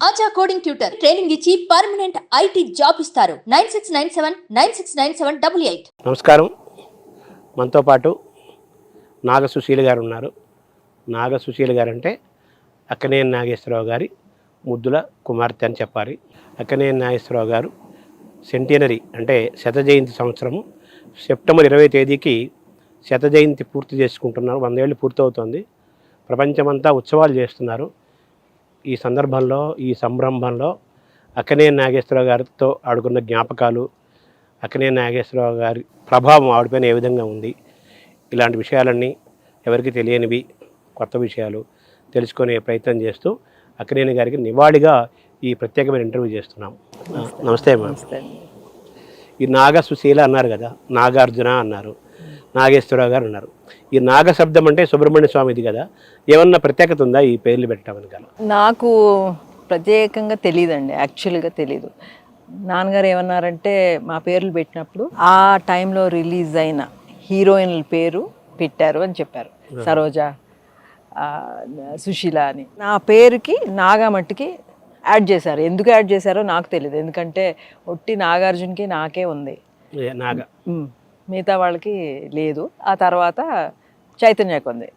ఆచా coding tutor training ఇచ్చి permanent IT job ఇస్తారు. 9697969788. నమస్కారం. మనతో పాటు నాగ సుశీల గారు ఉన్నారు. నాగ సుశీల గారు అంటే అక్కినేని నాగేశ్వరరావు గారి ముద్దుల కుమార్తె అని చెప్పాలి. అక్కినేని నాగేశ్వరరావు గారు సెంటినరీ అంటే శత జయంతి సంవత్సరము సెప్టెంబర్ 20వ తేదీకి శత జయంతి పూర్తి చేసుకుంటున్నారు. 100 ఏళ్ళు పూర్తవుతోంది. ప్రపంచమంతా ఉత్సవాలు చేస్తున్నారు. ఈ సందర్భంలో, ఈ సంరంభంలో అక్కినేని నాగేశ్వరరావు గారితో ఆడుకున్న జ్ఞాపకాలు, అక్కినేని నాగేశ్వరరావు గారి ప్రభావం ఆవిడపైన ఏ విధంగా ఉంది, ఇలాంటి విషయాలన్నీ ఎవరికి తెలియనివి, కొత్త విషయాలు తెలుసుకునే ప్రయత్నం చేస్తూ అక్కినేని గారికి నివాళిగా ఈ ప్రత్యేకమైన ఇంటర్వ్యూ చేస్తున్నాం. నమస్తే అమ్మా. ఈ నాగ సుశీల అన్నారు కదా, నాగార్జున అన్నారు, నాగేశ్వరరావు గారు అన్నారు. ఈ నాగ శబ్దం అంటే సుబ్రహ్మణ్య స్వామిది కదా, ఏమన్నా ప్రత్యేకత ఉందా ఈ పేర్లు పెట్టామని? నాకు ప్రత్యేకంగా తెలియదండి, యాక్చువల్గా తెలీదు. నాన్నగారు ఏమన్నారంటే మా పేర్లు పెట్టినప్పుడు ఆ టైంలో రిలీజ్ అయిన హీరోయిన్ల పేరు పెట్టారు అని చెప్పారు. సరోజ, సుశీల అని. నా పేరుకి నాగా మట్టికి యాడ్ చేశారు. ఎందుకు యాడ్ చేశారో నాకు తెలియదు, ఎందుకంటే ఒట్టి నాగార్జునకి నాకే ఉంది, నాగ మిగతా వాళ్ళకి లేదు. ఆ తర్వాత చైతన్యకు ఉంది,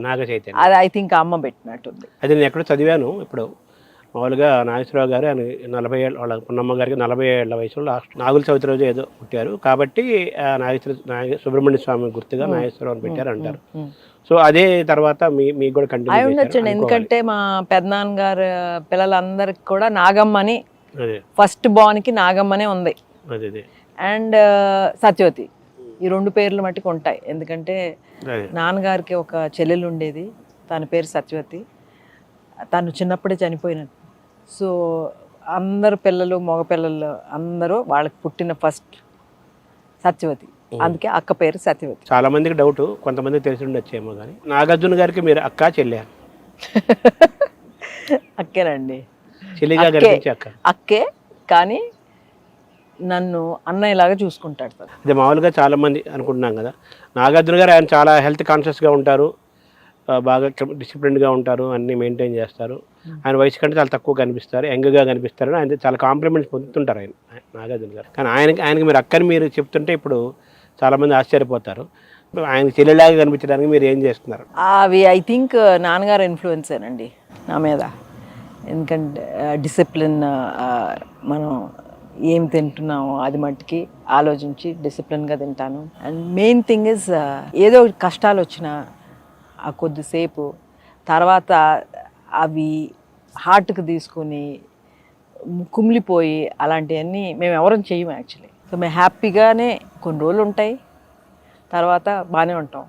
నాగ చైతన్య. అది ఐ థింక్ అమ్మ పెట్టినట్టుంది. అది నేను ఎక్కడో చదివాను. ఇప్పుడు మామూలుగా నాగేశ్వరరావు గారు ఆయన 40 ఏళ్ళ, వాళ్ళ పున్నమ్మ గారికి 40 ఏళ్ల వయసులో లాస్ట్ నాగుల చవితి రోజు ఏదో పుట్టారు కాబట్టి సుబ్రహ్మణ్య స్వామి గుర్తుగా నాగేశ్వరరావు అని పెట్టారు అంటారు. సో అదే తర్వాత మీకు కూడా కంటిన్యూ ఉండొచ్చండి, ఎందుకంటే మా పెద్దనాన్న గారు పిల్లలందరికి కూడా నాగమ్మని, ఫస్ట్ బాన్కి నాగమ్మనే ఉంది, అండ్ సత్యవతి, ఈ 2 పేర్లు మట్టుకు ఉంటాయి. ఎందుకంటే నాన్నగారికి ఒక చెల్లెలు ఉండేది, తన పేరు సత్యవతి. తను చిన్నప్పుడే చనిపోయినట్టు. సో అందరు పిల్లలు, మగ పిల్లలు అందరూ వాళ్ళకి పుట్టిన ఫస్ట్ సత్యవతి, అందుకే అక్క పేరు సత్యవతి. చాలా మందికి డౌట్, కొంతమంది తెలిసి ఉండొచ్చేమో కానీ నాగార్జున గారికి మీరు అక్క చెల్లె? అక్కేనండి, చెల్లిగా అక్క. అక్కే, కానీ నన్ను అన్నయ్యలాగా చూసుకుంటాడు సార్. అదే మామూలుగా చాలా మంది అనుకుంటున్నాం కదా, నాగార్జున గారు ఆయన చాలా హెల్త్ కాన్షియస్గా ఉంటారు, బాగా డిసిప్లిన్డ్గా ఉంటారు, అన్నీ మెయింటైన్ చేస్తారు. ఆయన వయసు కంటే చాలా తక్కువ కనిపిస్తారు, యంగ్గా కనిపిస్తారు. ఆయన చాలా కాంప్లిమెంట్స్ పొందుతుంటారు ఆయన నాగార్జున గారు. కానీ ఆయనకి మీరు అక్కని మీరు చెప్తుంటే ఇప్పుడు చాలామంది ఆశ్చర్యపోతారు. ఆయనకి చెల్లెలాగా కనిపించడానికి మీరు ఏం చేస్తున్నారు? అవి ఐ థింక్ నాన్నగారు ఇన్ఫ్లుయెన్సేనండి నా మీద. ఎందుకంటే డిసిప్లిన్, మనం ఏం తింటున్నామో అది మట్టుకి ఆలోచించి డిసిప్లిన్గా తింటాను. అండ్ మెయిన్ థింగ్ ఇస్, ఏదో కష్టాలు వచ్చినా ఆ కొద్దిసేపు తర్వాత అవి హార్ట్కి తీసుకొని కుమిలిపోయి అలాంటివన్నీ మేము ఎవరం చేయము యాక్చువల్లీ. సో మేము హ్యాపీగానే కొన్ని రోజులు ఉంటాయి, తర్వాత బాగానే ఉంటాం.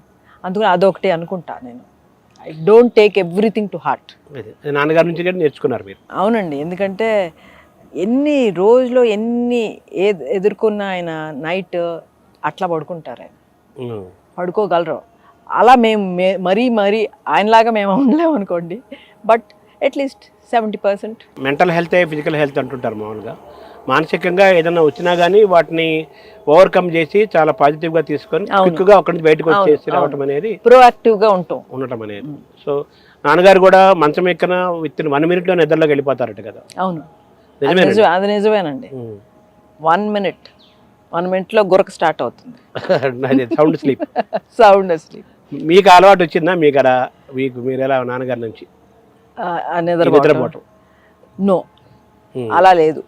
అందుకని అదొకటి అనుకుంటా నేను. I don't take everything to heart. నాన్నగారి నుంచి నేర్చుకున్నారు మీరు? అవునండి, ఎందుకంటే ఎన్ని రోజులు ఎన్ని ఎదుర్కొన్న ఆయన నైట్ అట్లా పడుకుంటారు, ఆయన పడుకోగలరు. అలా మేము మరీ ఆయనలాగా మేము ఉండలేము అనుకోండి, but at least 70%. Mental health, physical health అంటుంటారు మామూలుగా. మానసికంగా ఏదైనా వచ్చినా కానీ వాటిని ఓవర్కమ్ చేసి చాలా పాజిటివ్గా తీసుకొని క్విక్గా అక్కడి నుంచి బయటకు వచ్చేసి రావటం అనేది, ప్రోయాక్టివ్గా ఉండటం అనేది. సో నాన్నగారు కూడా మంచం ఎక్కిన విత్ 1 minute నిద్రలోకి వెళ్ళిపోతారట కదా? అవును, అది నిజమేనండి. 1 minute గురక స్టార్ట్ అవుతుంది. Sound sleep. మీకు అలవాటు వచ్చిందా? మీరు ఎలా నాన్నగారి నుంచి నిద్రపోవటం? నో, అలా లేదు,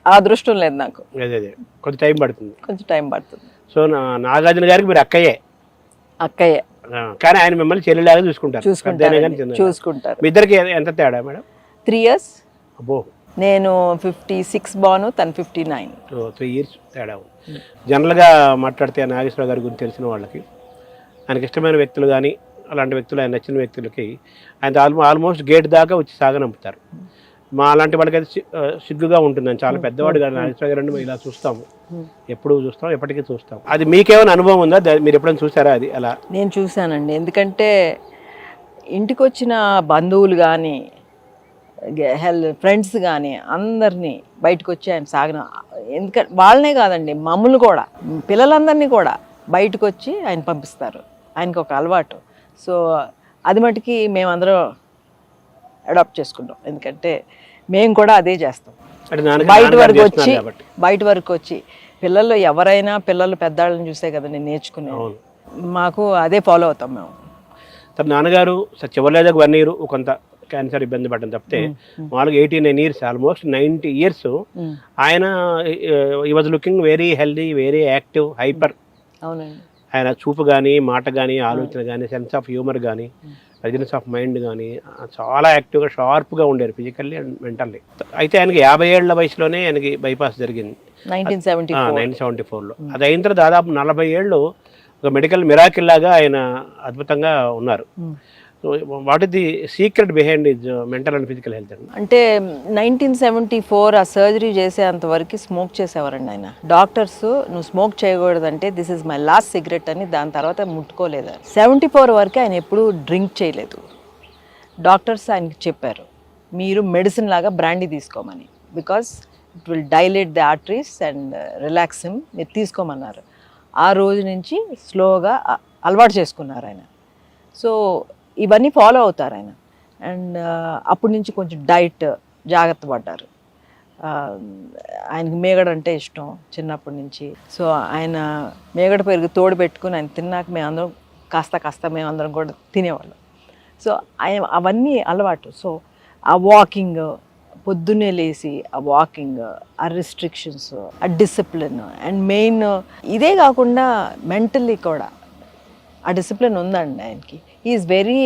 ఆ అదృష్టం లేదు నాకు. కొంచెం టైం పడుతుంది. సో నాగార్జున గారికి మీరు అక్కయ్యే, కానీ ఆయన మిమ్మల్ని చెల్లెలాగా చూసుకుంటారు. మీ ఇద్దరికి ఎంత తేడా మేడం? 3 years. అబ్బో. నేను 56 బాను, తను 59. 3 years తేడా. జనరల్గా మాట్లాడితే నాగేశ్వరరావు గారి గురించి తెలిసిన వాళ్ళకి, ఆయనకి ఇష్టమైన వ్యక్తులు కానీ అలాంటి వ్యక్తులు, ఆయన నచ్చిన వ్యక్తులకి ఆయన ఆల్మోస్ట్ గేట్ దాకా వచ్చి సాగనంపుతారు. మా అలాంటి వాళ్ళకి అయితే సిగ్గుగా ఉంటుందని, చాలా పెద్దవాడు గారు నాగేశ్వరరావు గారు ఇలా చూస్తాము, ఎప్పుడు చూస్తాం, ఎప్పటికీ చూస్తాం. అది మీకేమైనా అనుభవం ఉందా? మీరు ఎప్పుడైనా చూసారా అది? అలా నేను చూశానండి, ఎందుకంటే ఇంటికి వచ్చిన బంధువులు కానీ ఫ్రెండ్స్ కానీ అందరినీ బయటకు వచ్చి ఆయన ఎందుకంటే వాళ్ళనే కాదండి, మమ్మల్ని కూడా, పిల్లలందరినీ కూడా బయటకు వచ్చి ఆయన పంపిస్తారు. ఆయనకు ఒక అలవాటు. సో అది మటుకి మేమందరం అడాప్ట్ చేసుకున్నాం. ఎందుకంటే మేము కూడా అదే చేస్తాం. అంటే నాన్నగారు బయట వరకు చేస్తున్నారు వచ్చి కాబట్టి. పిల్లలు ఎవరైనా పిల్లలు పెద్దాళ్ళని చూసే కదా నేను నేర్చుకునేది. అవును. మాకు అదే ఫాలో అవుతాం మేము. తన నాన్నగారు చివరిలేదా 1 year కొంత క్యాన్సర్ ఇబ్బంది పడ్డం తప్పితే మామూలుగా 89 years, ఆల్మోస్ట్ 90 years ఆయన ఈ was looking very healthy, very active, hyper. అవునండి. ఆయన చూపు కానీ, మాట కానీ, ఆలోచన కానీ, సెన్స్ ఆఫ్ హ్యూమర్ కానీ, రెజినెస్ ఆఫ్ మైండ్ కానీ చాలా యాక్టివ్గా, షార్ప్గా ఉండేది ఫిజికల్లీ అండ్ మెంటల్లీ. అయితే ఆయనకి 50 ఏళ్ల వయసులోనే ఆయనకి బైపాస్ జరిగింది 1974లో. అది అయిన తర్వాత దాదాపు 40 ఏళ్ళు ఒక మెడికల్ మిరాకిల్ లాగా ఆయన అద్భుతంగా ఉన్నారు. So what is the secret behind is mental and physical health అండి? అంటే 1974 ఆ సర్జరీ చేసేంత వరకు స్మోక్ చేసేవారండి ఆయన. డాక్టర్స్ నువ్వు స్మోక్ చేయకూడదంటే this is my last cigarette అని, దాని తర్వాత ముట్టుకోలేదు. 74 వరకు ఆయన ఎప్పుడూ డ్రింక్ చేయలేదు. డాక్టర్స్ ఆయనకి చెప్పారు మీరు మెడిసిన్ లాగా బ్రాండీ తీసుకోమని, because it will dilate the arteries and relax him, మీరు తీసుకోమన్నారు. ఆ రోజు నుంచి స్లోగా అలవాటు చేసుకున్నారు ఆయన. సో ఇవన్నీ ఫాలో అవుతారు ఆయన. అండ్ అప్పటి నుంచి కొంచెం డైట్ జాగ్రత్త పడ్డారు. ఆయనకి మేగడ అంటే ఇష్టం చిన్నప్పటి నుంచి. సో ఆయన మేగడ పెరుగు తోడు పెట్టుకుని ఆయన తిన్నాక మేమందరం కాస్త మేమందరం కూడా తినేవాళ్ళం. సో ఆయన అవన్నీ అలవాటు. సో ఆ వాకింగ్, పొద్దున్నే లేచి ఆ వాకింగ్, ఆ రిస్ట్రిక్షన్స్, ఆ డిసిప్లిన్, అండ్ మెయిన్ ఇదే కాకుండా మెంటల్లీ కూడా ఆ డిసిప్లిన్ ఉందండి ఆయనకి. Is very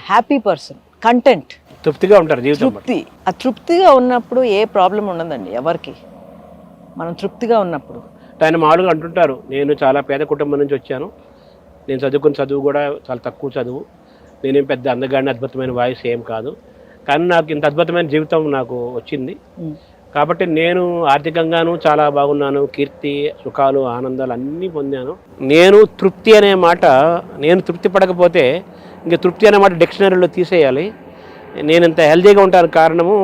happy person, content, తృప్తిగా ఉంటారు జీవితం. ఆ తృప్తిగా ఉన్నప్పుడు ఏ ప్రాబ్లం ఉండదండి ఎవరికి. మనం తృప్తిగా ఉన్నప్పుడు. ఆయన మామూలుగా అంటుంటారు, నేను చాలా పేద కుటుంబం నుంచి వచ్చాను, నేను చదువుకున్న చదువు కూడా చాలా తక్కువ చదువు, నేనేం పెద్ద అందగాడిని, అద్భుతమైన వాయిస్ ఏం కాదు, కానీ నాకు ఇంత అద్భుతమైన జీవితం నాకు వచ్చింది కాబట్టి నేను ఆర్థికంగాను చాలా బాగున్నాను, కీర్తి, సుఖాలు, ఆనందాలు అన్నీ పొందాను. నేను తృప్తి అనే మాట, నేను తృప్తి పడకపోతే ఇంక తృప్తి అనే మాట డిక్షనరీలో తీసేయాలి. నేను ఇంత హెల్తీగా ఉంటాను కారణము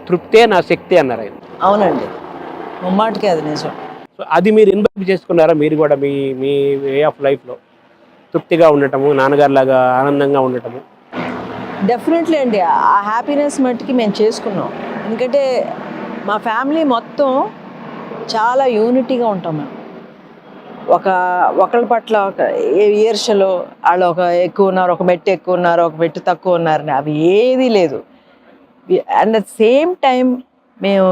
తృప్తే నా శక్తి అన్నారు ఆయన. అవునండి, ముమ్మాటికి అది నిజం. సో అది మీరు ఇన్వైట్ చేసుకున్నారా? మీరు కూడా మీ మీ వే ఆఫ్ లైఫ్లో తృప్తిగా ఉండటము, నాన్నగారు లాగా ఆనందంగా ఉండటము? డెఫినెట్లీ అండి. ఆ హ్యాపీనెస్ మట్టుకి మేము చేసుకున్నాం. ఎందుకంటే మా ఫ్యామిలీ మొత్తం చాలా యూనిటీగా ఉంటాం మేము. ఒకళ్ళ పట్ల ఒక ఈర్ష్యలో వాళ్ళు ఒక ఎక్కువ ఉన్నారు, ఒక మెట్టు ఎక్కువ ఉన్నారు, ఒక మెట్టు తక్కువ ఉన్నారని అవి ఏదీ లేదు. అండ్ అట్ సేమ్ టైం మేము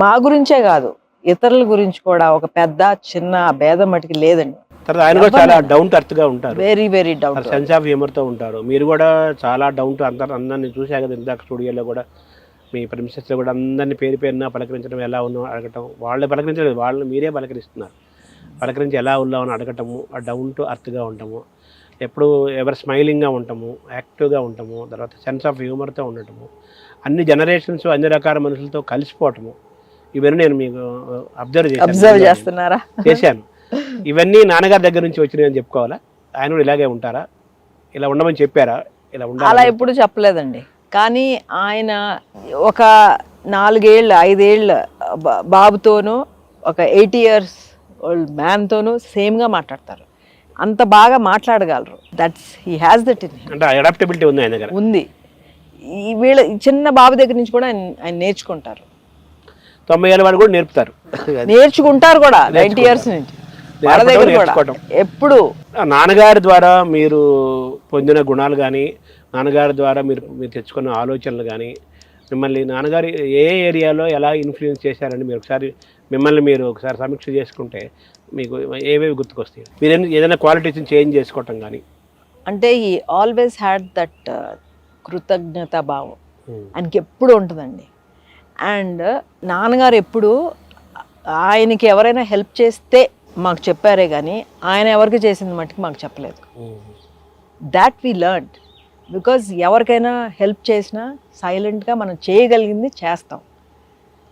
మా గురించే కాదు, ఇతరుల గురించి కూడా ఒక పెద్ద చిన్న భేదం మటుకి లేదండి. ఆయన కూడా చాలా డౌన్ టు ఎర్త్ గా ఉంటారు, very down, sense of humour తో ఉంటారు. మీరు కూడా చాలా డౌన్ టు అందరిని చూసా కదా ఇందాక స్టూడియోలో కూడా, మీ ప్రిమిసెస్లో కూడా అందరినీ పేరు పేరున పలకరించడం, ఎలా ఉన్నావు అడగటం. వాళ్ళే పలకరించలేదు, వాళ్ళని మీరే పలకరిస్తున్నారు. పలకరించి ఎలా ఉన్నామని అడగటము, ఆ డౌన్ టు అర్త్గా ఉండటము, ఎప్పుడు ఎవరు స్మైలింగ్గా ఉంటాము, యాక్టివ్గా ఉంటాము, తర్వాత సెన్స్ ఆఫ్ హ్యూమర్తో ఉండటము, అన్ని జనరేషన్స్, అన్ని రకాల మనుషులతో కలిసిపోవటము, ఇవన్నీ నేను మీకు అబ్జర్వ్ చేశాను. ఇవన్నీ నాన్నగారి దగ్గర నుంచి వచ్చినాయి అని చెప్పుకోవాలా? ఆయన కూడా ఇలాగే ఉంటారా? ఇలా ఉండమని చెప్పారా? ఇలా ఉండాలి అలా ఎప్పుడు చెప్పలేదండి. కానీ ఆయన ఒక 4 ఏళ్ళ 5 ఏళ్ళ బాబుతోనూ ఒక 80 years ఓల్డ్ మ్యాన్తోనూ సేమ్గా మాట్లాడతారు. అంత బాగా మాట్లాడగలరు. That's he has that in him. అంటే అడాప్టబిలిటీ ఉంది ఆయన దగ్గర. ఉంది. వీళ్ళ చిన్న బాబు దగ్గర నుంచి కూడా ఆయన నేర్చుకుంటారు. 90 ఏళ్ళ వాళ్ళు కూడా నేర్చుకుంటారు కూడా 90 years నుంచి వాళ్ళ దగ్గర కూడా. ఎప్పుడు నాన్నగారి ద్వారా మీరు పొందిన గుణాలు కానీ, నాన్నగారి ద్వారా మీరు తెచ్చుకున్న ఆలోచనలు కానీ, మిమ్మల్ని నాన్నగారు ఏ ఏరియాలో ఎలా ఇన్ఫ్లుయెన్స్ చేశారని మీరు ఒకసారి సమీక్ష చేసుకుంటే మీకు ఏవేవి గుర్తుకొస్తాయి? మీరు ఏదైనా క్వాలిటీస్ని చేంజ్ చేసుకోవటం కానీ. అంటే ఈ ఆల్వేస్ హ్యాడ్ దట్ కృతజ్ఞత భావం ఆయనకి ఎప్పుడు ఉంటుందండి. అండ్ నాన్నగారు ఎప్పుడు ఆయనకి ఎవరైనా హెల్ప్ చేస్తే మాకు చెప్పారే కానీ ఆయన ఎవరికి చేసింది మట్టుకు మాకు చెప్పలేదు. That we learned. బికాజ్ ఎవరికైనా హెల్ప్ చేసినా సైలెంట్గా మనం చేయగలిగింది చేస్తాం,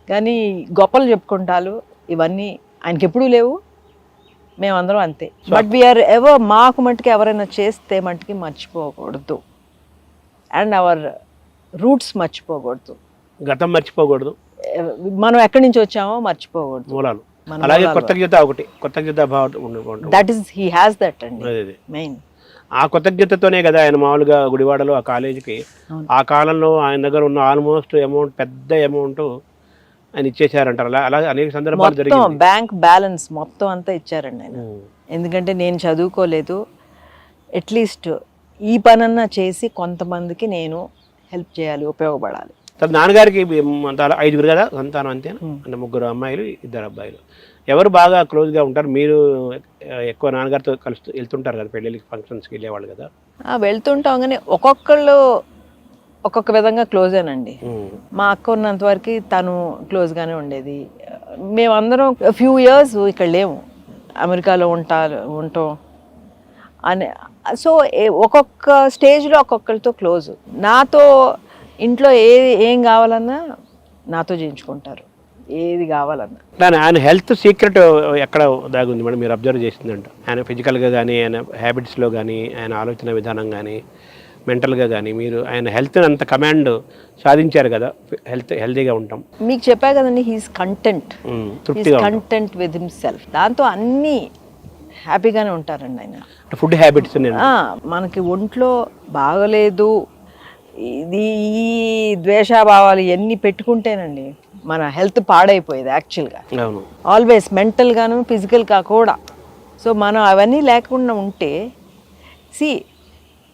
కానీ గొప్పలు చెప్పుకుంటాలు ఇవన్నీ ఆయనకి ఎప్పుడూ లేవు. మేమందరం అంతే. బట్ వీఆర్ ఎవర్, మాకు మట్టుకు ఎవరైనా చేస్తే మట్టుకి మర్చిపోకూడదు. అండ్ అవర్ రూట్స్ మర్చిపోకూడదు, గతం మర్చిపోకూడదు, మనం ఎక్కడి నుంచి వచ్చామో మర్చిపోకూడదు, మూలాలు. అలాగే కృతజ్ఞత భావం. That is he has that అండి మెయిన్. ఆ కృతజ్ఞతతోనే కదా ఆయన మామూలుగా గుడివాడలో ఆ కాలేజీకి అవును. ఆ కాలంలో ఆయన దగ్గర ఉన్న ఆల్మోస్ట్ అమౌంట్ పెద్ద అమౌంట్ ఆయన ఇచ్చేసారంటారు. అలా అలా అనేక సందర్భాలు మొత్తం జరిగింది. బ్యాంక్ బ్యాలెన్స్ మొత్తం అంతా ఇచ్చారండి ఆయన. ఉమ్. ఎందుకంటే నేను చదువుకోలేదు, అట్లీస్ట్ ఈ పనన్నా చేసి కొంతమందికి నేను హెల్ప్ చేయాలి, ఉపయోగపడాలి. తర్వాత నాన్నగారికి అంత 5గురు కదా సంతానం అంతేనా? అంటే 3 అమ్మాయిలు 2 అబ్బాయిలు. ఎవరు బాగా క్లోజ్గా ఉంటారు? మీరు ఎక్కువ నాన్నగారితో కలుస్తూ వెళ్తుంటారు కదా, పెళ్ళిళ్ళకి ఫంక్షన్స్కి వెళ్ళేవాళ్ళు కదా. వెళ్తుంటాం కానీ ఒక్కొక్కళ్ళు ఒక్కొక్క విధంగా క్లోజేనండి. మా అక్క ఉన్నంత వరకు తను క్లోజ్గానే ఉండేది. మేమందరం ఫ్యూ ఇయర్స్ ఇక్కడ లేము, అమెరికాలో ఉంటాం అని. సో ఒక్కొక్క స్టేజ్లో ఒక్కొక్కరితో క్లోజ్. నాతో ఇంట్లో ఏం కావాలన్నా నాతో చేయించుకుంటారు, ఏది కావాలన్నా. కానీ ఆయన హెల్త్ సీక్రెట్ ఎక్కడ దాగుంది మేడం, మీరు అబ్జర్వ్ చేసిందంట? ఆయన ఫిజికల్గా కానీ, ఆయన హ్యాబిట్స్లో కానీ, ఆయన ఆలోచన విధానం కానీ, మెంటల్గా కానీ, మీరు ఆయన హెల్త్ అంత కమాండ్ సాధించారు కదా, హెల్తీగా ఉంటాం. మీకు చెప్పా కదండి, హీస్ కంటెంట్, తృప్తిగా కంటెంట్ విత్ హిమ్సెల్ఫ్. దాంతో అన్నీ హ్యాపీగానే ఉంటారండి ఆయన. ఫుడ్ హ్యాబిట్స్ మనకి ఒంట్లో బాగలేదు, ఇది ఈ ద్వేషాభావాలు ఇవన్నీ పెట్టుకుంటేనండి మన హెల్త్ పాడైపోయేది యాక్చువల్గా. అవును. ఆల్వేస్ మెంటల్గాను ఫిజికల్గా కూడా. సో మనం అవన్నీ లేకుండా ఉంటే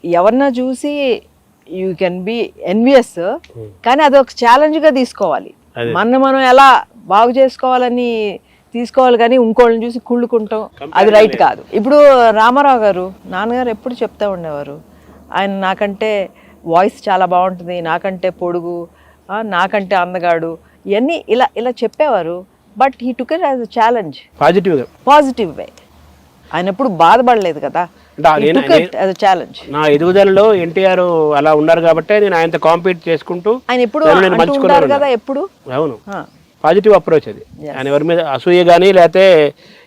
ఎవరన్నా చూసి యూ కెన్ బి ఎన్వియస్, కానీ అది ఒక ఛాలెంజ్గా తీసుకోవాలి. మనం ఎలా బాగు చేసుకోవాలని తీసుకోవాలి, కానీ ఇంకోళ్ళని చూసి కుళ్ళుకుంటాం, అది రైట్ కాదు. ఇప్పుడు రామారావు గారు నాన్నగారు ఎప్పుడు చెప్తా ఉండేవారు, ఆయన నాకంటే వాయిస్ చాలా బాగుంటుంది, నాకంటే పొడుగు, నాకంటే అందగాడు, ఇవన్నీ ఇలా చెప్పేవారు. But he took it as a challenge, positive way. ఆయన ఎప్పుడు బాధపడలేదు కదా, ఛాలెంజ్. నా ఎదుగుదలలో ఎన్టీఆర్ అలా ఉన్నారు కాబట్టి నేను ఆయనతో కాంపీట్ చేసుకుంటూ ఆయన ఎప్పుడు అంటుంటారు కదా, ఎప్పుడు. అవును, పాజిటివ్ అప్రోచ్ అది. ఆయన ఎవరి మీద అసూయ కానీ లేకపోతే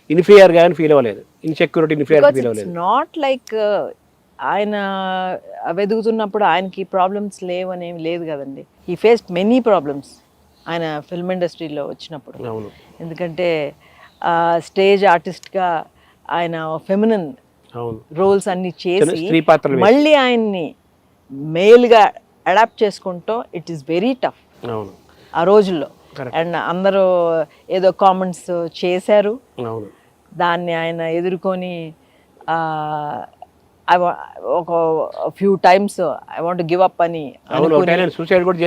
ఇన్ఫీరియర్ కానీ ఫీల్ అవ్వలేదు, ఇన్సెక్యూరిటీ ఇన్ఫీరియర్ ఫీల్ అవ్వలేదు. నాట్ లైక్ ఆయన వెదుగుతున్నప్పుడు ఆయనకి ప్రాబ్లమ్స్ లేవనేమి లేదు కదండి. హీ ఫేస్డ్ మెనీ ప్రాబ్లమ్స్ ఆయన ఫిల్మ్ ఇండస్ట్రీలో వచ్చినప్పుడు. అవును. ఎందుకంటే స్టేజ్ ఆర్టిస్ట్గా ఆయన ఫెమినిన్ రోల్స్ అన్ని చేసి మళ్ళీ ఆయన్ని మేల్గా అడాప్ట్ చేసుకుంటాం, ఇట్ ఈస్ వెరీ టఫ్ ఆ రోజుల్లో. అండ్ అందరూ ఏదో కామెంట్స్ చేశారు, దాన్ని ఆయన ఎదుర్కొని ఒక few times I want give up అని సూసైడ్ కూడా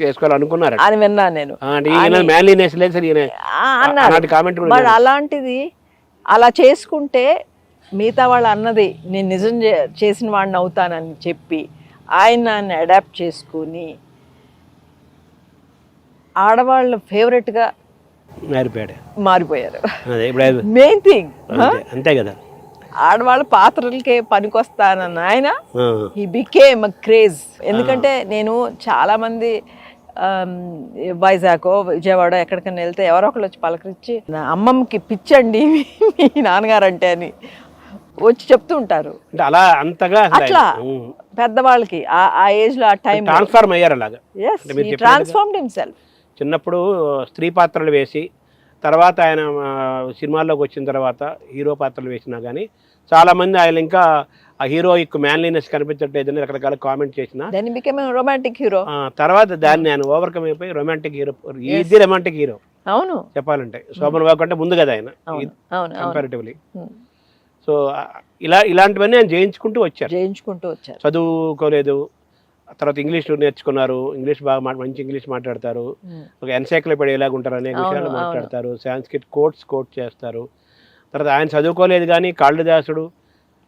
చేసుకోవాలనుకున్నారు అని విన్నాను నేను. బట్ అలాంటిది అలా చేసుకుంటే మిగతా వాళ్ళు అన్నది నేను నిజం చేసిన వాడిని అవుతానని చెప్పి ఆయన నన్ను అడాప్ట్ చేసుకుని ఆడవాళ్ళ ఫేవరెట్గా మారిపోయారు. మెయిన్ థింగ్ అంతే కదా, ఆడవాళ్ళ పాత్రలకే పనికొస్తానన్న ఆయన హీ బికేమ్ అ క్రేజ్. ఎందుకంటే నేను చాలా మంది వైజాగ్ విజయవాడ ఎక్కడికైనా వెళ్తే ఎవరో ఒకళ్ళు వచ్చి పలకరించి నా అమ్మమ్మకి పిచ్చండి మీ నాన్నగారు అంటే అని వచ్చి చెప్తూ ఉంటారు. అలా అంతగా అట్లా పెద్దవాళ్ళకి ఆ ఏజ్ లో ఆ టైం ట్రాన్స్ఫార్మ్ అయ్యారు. అలాగా ట్రాన్స్ఫార్మ్డ్ హిమ్సెల్ఫ్. చిన్నప్పుడు స్త్రీ పాత్రలు వేసి తర్వాత ఆయన సినిమాల్లోకి వచ్చిన తర్వాత హీరో పాత్రలు వేసినా కానీ చాలామంది ఆయన ఇంకా ఆ హీరోయిక్ మ్యాన్లీనెస్ కనిపించట్లేదని రకరకాల కామెంట్ చేసిన రొమాంటిక్ హీరో తర్వాత దాన్ని ఆయన ఓవర్కమ్ అయిపోయి రొమాంటిక్ హీరో, ఇది రొమాంటిక్ హీరో. అవును, చెప్పాలంటే శోభన్ బాబు కంటే ముందు కదా ఆయన కంపారిటివ్లీ. సో ఇలాంటివన్నీ ఆయన జయించుకుంటూ వచ్చారు. చదువుకోలేదు, తర్వాత ఇంగ్లీష్ నేర్చుకున్నారు, ఇంగ్లీష్ బాగా మంచి ఇంగ్లీష్ మాట్లాడతారు, ఒక ఎన్సైక్లోపీడియా ఎలాగ ఉంటారు అనేక విషయాలు మాట్లాడతారు, సాంస్క్రిట్ కోట్ చేస్తారు. తర్వాత ఆయన చదువుకోలేదు కానీ కాళిదాసుడు,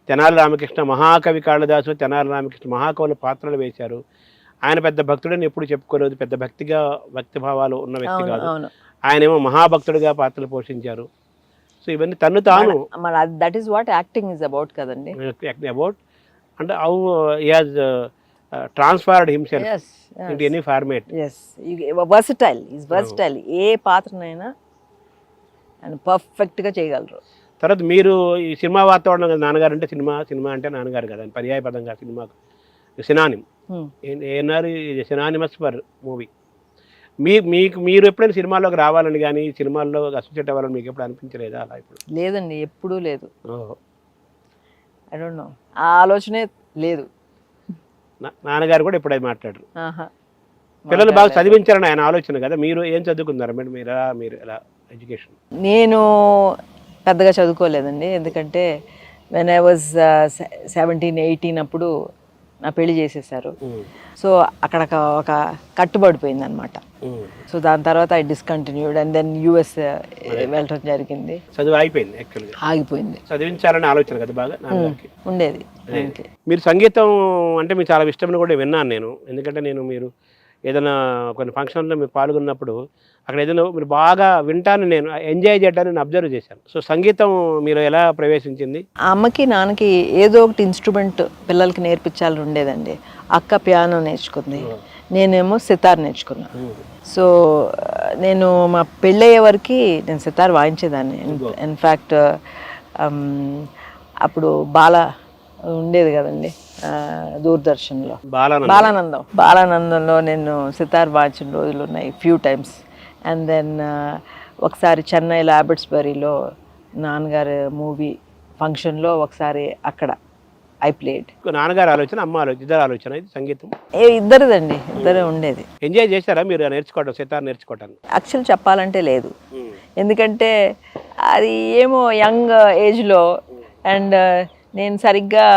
తెనాలి రామకృష్ణ, మహాకవి కాళిదాసు, తెనాలి రామకృష్ణ మహాకవుల పాత్రలు వేశారు. ఆయన పెద్ద భక్తుడని ఎప్పుడు చెప్పుకోలేదు, పెద్ద భక్తిభావాలు ఉన్న వ్యక్తి కాదు. ఆయన ఏమో మహాభక్తుడిగా పాత్రలు పోషించారు. సో ఇవన్నీ తను తాను that is what acting is about కదండి, అబౌట్ అంటే how he has transferred himself into any format. Versatile. ఏ పాత్రనైనా ఆయన పర్ఫెక్ట్గా చేయగలరు. తర్వాత మీరు ఈ సినిమా వాతావరణం కదా, నాన్నగారు అంటే సినిమా అంటే నాన్నగారు కదా, పర్యాయ పదంగా సినిమాకు సినానిమ్ ఏనారు, సినానిమస్ ఫర్ మూవీ. మీరు ఎప్పుడైనా సినిమాల్లోకి రావాలని కానీ సినిమాల్లో అసోసియేట్ అవ్వాలని మీకు ఎప్పుడు అనిపించలేదా? అలా ఇప్పుడు లేదండి, ఎప్పుడూ లేదు. ఐ డోంట్ నో, ఆ ఆలోచనే లేదు. నాన్నగారు కూడా ఎప్పుడైతే మాట్లాడరు. ఆహా. పిల్లలు బాగా చదివించాలని ఆయన ఆలోచన కదా. మీరు ఏం చదువుకున్నారు మేడం? మీరు ఎలా ఎడ్యుకేషన్? నేను పెద్దగా చదువుకోలేదండి, ఎందుకంటే వెన్ ఐ వాజ్ 17-18 అప్పుడు నా పెళ్లి చేసేసారు. సో అక్కడ ఒక కట్టుబడిపోయింది అనమాట. సో దాని తర్వాత I discontinued and then US వెళ్ళటం జరిగింది. చదువు అయిపోయింది, యాక్చువల్గా ఆగిపోయింది. చదివించాలని ఆలోచన కదా బాగా ఉండేది. మీరు సంగీతం అంటే మీకు చాలా ఇష్టమని కూడా విన్నాను నేను. ఎందుకంటే మీరు ఏదైనా కొన్ని ఫంక్షన్లో మీరు పాల్గొన్నప్పుడు అక్కడ ఏదైనా మీరు బాగా వింటాను, నేను ఎంజాయ్ చేయడానికి నేను అబ్జర్వ్ చేశాను. సో సంగీతం మీరు ఎలా ప్రవేశించింది? ఆ అమ్మకి నాన్నకి ఏదో ఒకటి ఇన్స్ట్రుమెంట్ పిల్లలకి నేర్పించాలని ఉండేదండి. అక్క పియానో నేర్చుకుంది, నేనేమో సితార్ నేర్చుకున్నాను. సో నేను మా పెళ్ళయ్యే వరకు నేను సితార్ వాయించేదాన్ని. ఇన్ఫ్యాక్ట్ అప్పుడు ఉండేది కదండి దూరదర్శన్లో బాలానందంలో నేను సితార్ వాయించిన రోజులు ఉన్నాయి, ఫ్యూ టైమ్స్. అండ్ దెన్ ఒకసారి చెన్నైలో ఆబర్ట్స్బరీలో నాన్నగారు మూవీ ఫంక్షన్లో ఒకసారి అక్కడ ఐ ప్లేడ్. నాన్నగారు ఆలోచన, అమ్మ ఆలోచన, ఇద్దరు ఆలోచన ఇది సంగీతం? ఇద్దరిదండి, ఇద్దరే ఉండేది. ఎంజాయ్ చేశారా మీరు నేర్చుకోవడం, సితార్ నేర్చుకోవటానికి? యాక్చువల్ చెప్పాలంటే లేదు, ఎందుకంటే అది ఏమో యంగ్ ఏజ్లో అండ్ నేను సరిగ్గా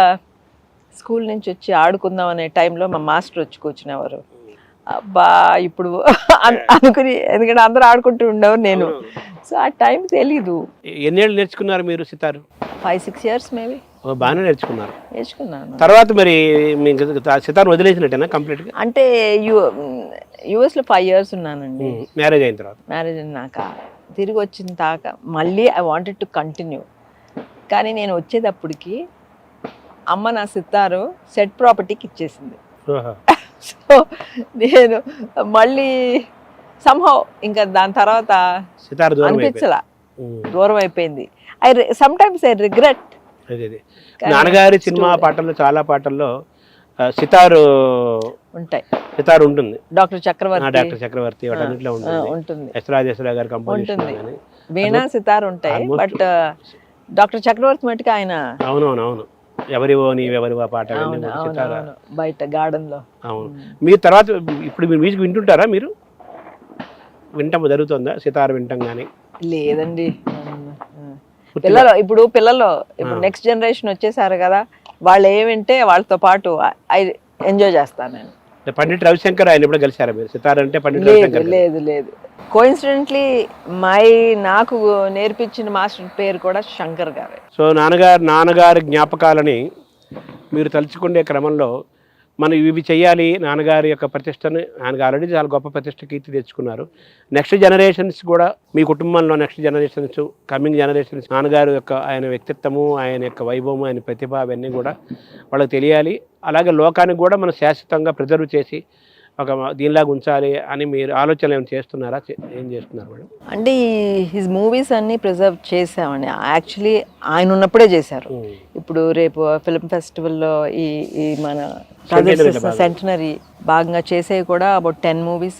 స్కూల్ నుంచి వచ్చి ఆడుకుందాం అనే టైంలో మా మాస్టర్ వచ్చి కూర్చునేవారు. అబ్బా ఇప్పుడు అనుకుని, ఎందుకంటే అందరూ ఆడుకుంటూ ఉండేవారు, నేను సో ఆ టైం తెలీదు. ఎన్నేళ్ళు నేర్చుకున్నారు మీరు సితారు? 5-6 years maybe. బాగానే నేర్చుకున్నాను. తర్వాత మరి మీకు సితార్ వదిలేసినట్టేనా కంప్లీట్గా? అంటే యుఎస్లో 5 years ఉన్నానండి. మ్యారేజ్ అయిన తర్వాత? మ్యారేజ్ అయినాక తిరిగి వచ్చిన దాకా మళ్ళీ ఐ వాంటెడ్ టు కంటిన్యూ. కానీ నేను వచ్చేటప్పటికి అమ్మ నా సితారు సెట్ ప్రాపర్టీకి ఇచ్చేసింది. సో నేను మళ్ళీ సంహౌ ఇంకా దాని తర్వాత అనిపించలా, దూరం అయిపోయింది. Some times I regret. నాన్నగారి సినిమా పాటల్లో చాలా పాటల్లో సితారు ఉంటాయి, సితారు ఉంటుంది. డాక్టర్ చక్రవర్తి వాటన్నిటిలో ఉంటుంది. ఎస్రాజేశ్వరరావు గారి కంపోజిషన్ గాని వీణా సితారు ఉంటాయి. బట్ డాక్టర్ చక్రవర్తి మటుకు ఆయన అవును ఎవరివో నీవెవరివో పాట బయట గార్డెన్ లో. అవును. మీరు తర్వాత ఇప్పుడు మీరు మ్యూజిక్ వింటుంటారా? మీరు వింటాము జరుగుతుందా సితార్ వింటాం కానీ? లేదండి, పిల్లలు ఇప్పుడు నెక్స్ట్ జనరేషన్ వచ్చేసారు కదా, వాళ్ళు ఏమింటే వాళ్ళతో పాటు ఎంజాయ్ చేస్తాను నేను. పండిట్ రవిశంకర్ ఆయన ఎప్పుడు కలిసారా మీరు? సితార్ అంటే పండిట్ రవిశంకర్? లేదు. కోఇన్సిడెంట్లీ నాకు నేర్పించిన మాస్టర్ పేరు కూడా శంకర్ గారు. సో నాన్నగారి జ్ఞాపకాలని మీరు తలుచుకునే క్రమంలో మనం ఇవి చేయాలి, నాన్నగారి యొక్క ప్రతిష్టను, ఆయనకు ఆల్రెడీ చాలా గొప్ప ప్రతిష్ట కీర్తి తెచ్చుకున్నారు. నెక్స్ట్ జనరేషన్స్ కూడా మీ కుటుంబంలో నెక్స్ట్ జనరేషన్స్, కమింగ్ జనరేషన్స్ నాన్నగారు యొక్క ఆయన వ్యక్తిత్వము, ఆయన యొక్క వైభవము, ఆయన ప్రతిభ అవన్నీ కూడా వాళ్ళకి తెలియాలి. అలాగే లోకానికి కూడా మనం శాశ్వతంగా ప్రిజర్వ్ చేసి ఒక దీనిలాగా ఉంచాలి అని మీరు ఆలోచనలు ఏమైనా చేస్తున్నారా? ఏం చేస్తున్నారు మేడం? అంటే హిజ్ మూవీస్ అన్ని ప్రిజర్వ్ చేసామండి. యాక్చువల్లీ ఆయన ఉన్నప్పుడే చేశారు. ఇప్పుడు రేపు ఫిల్మ్ ఫెస్టివల్లో ఈ మన సెంటనరీ భాగంగా చేసేవి కూడా అబౌట్ 10 movies.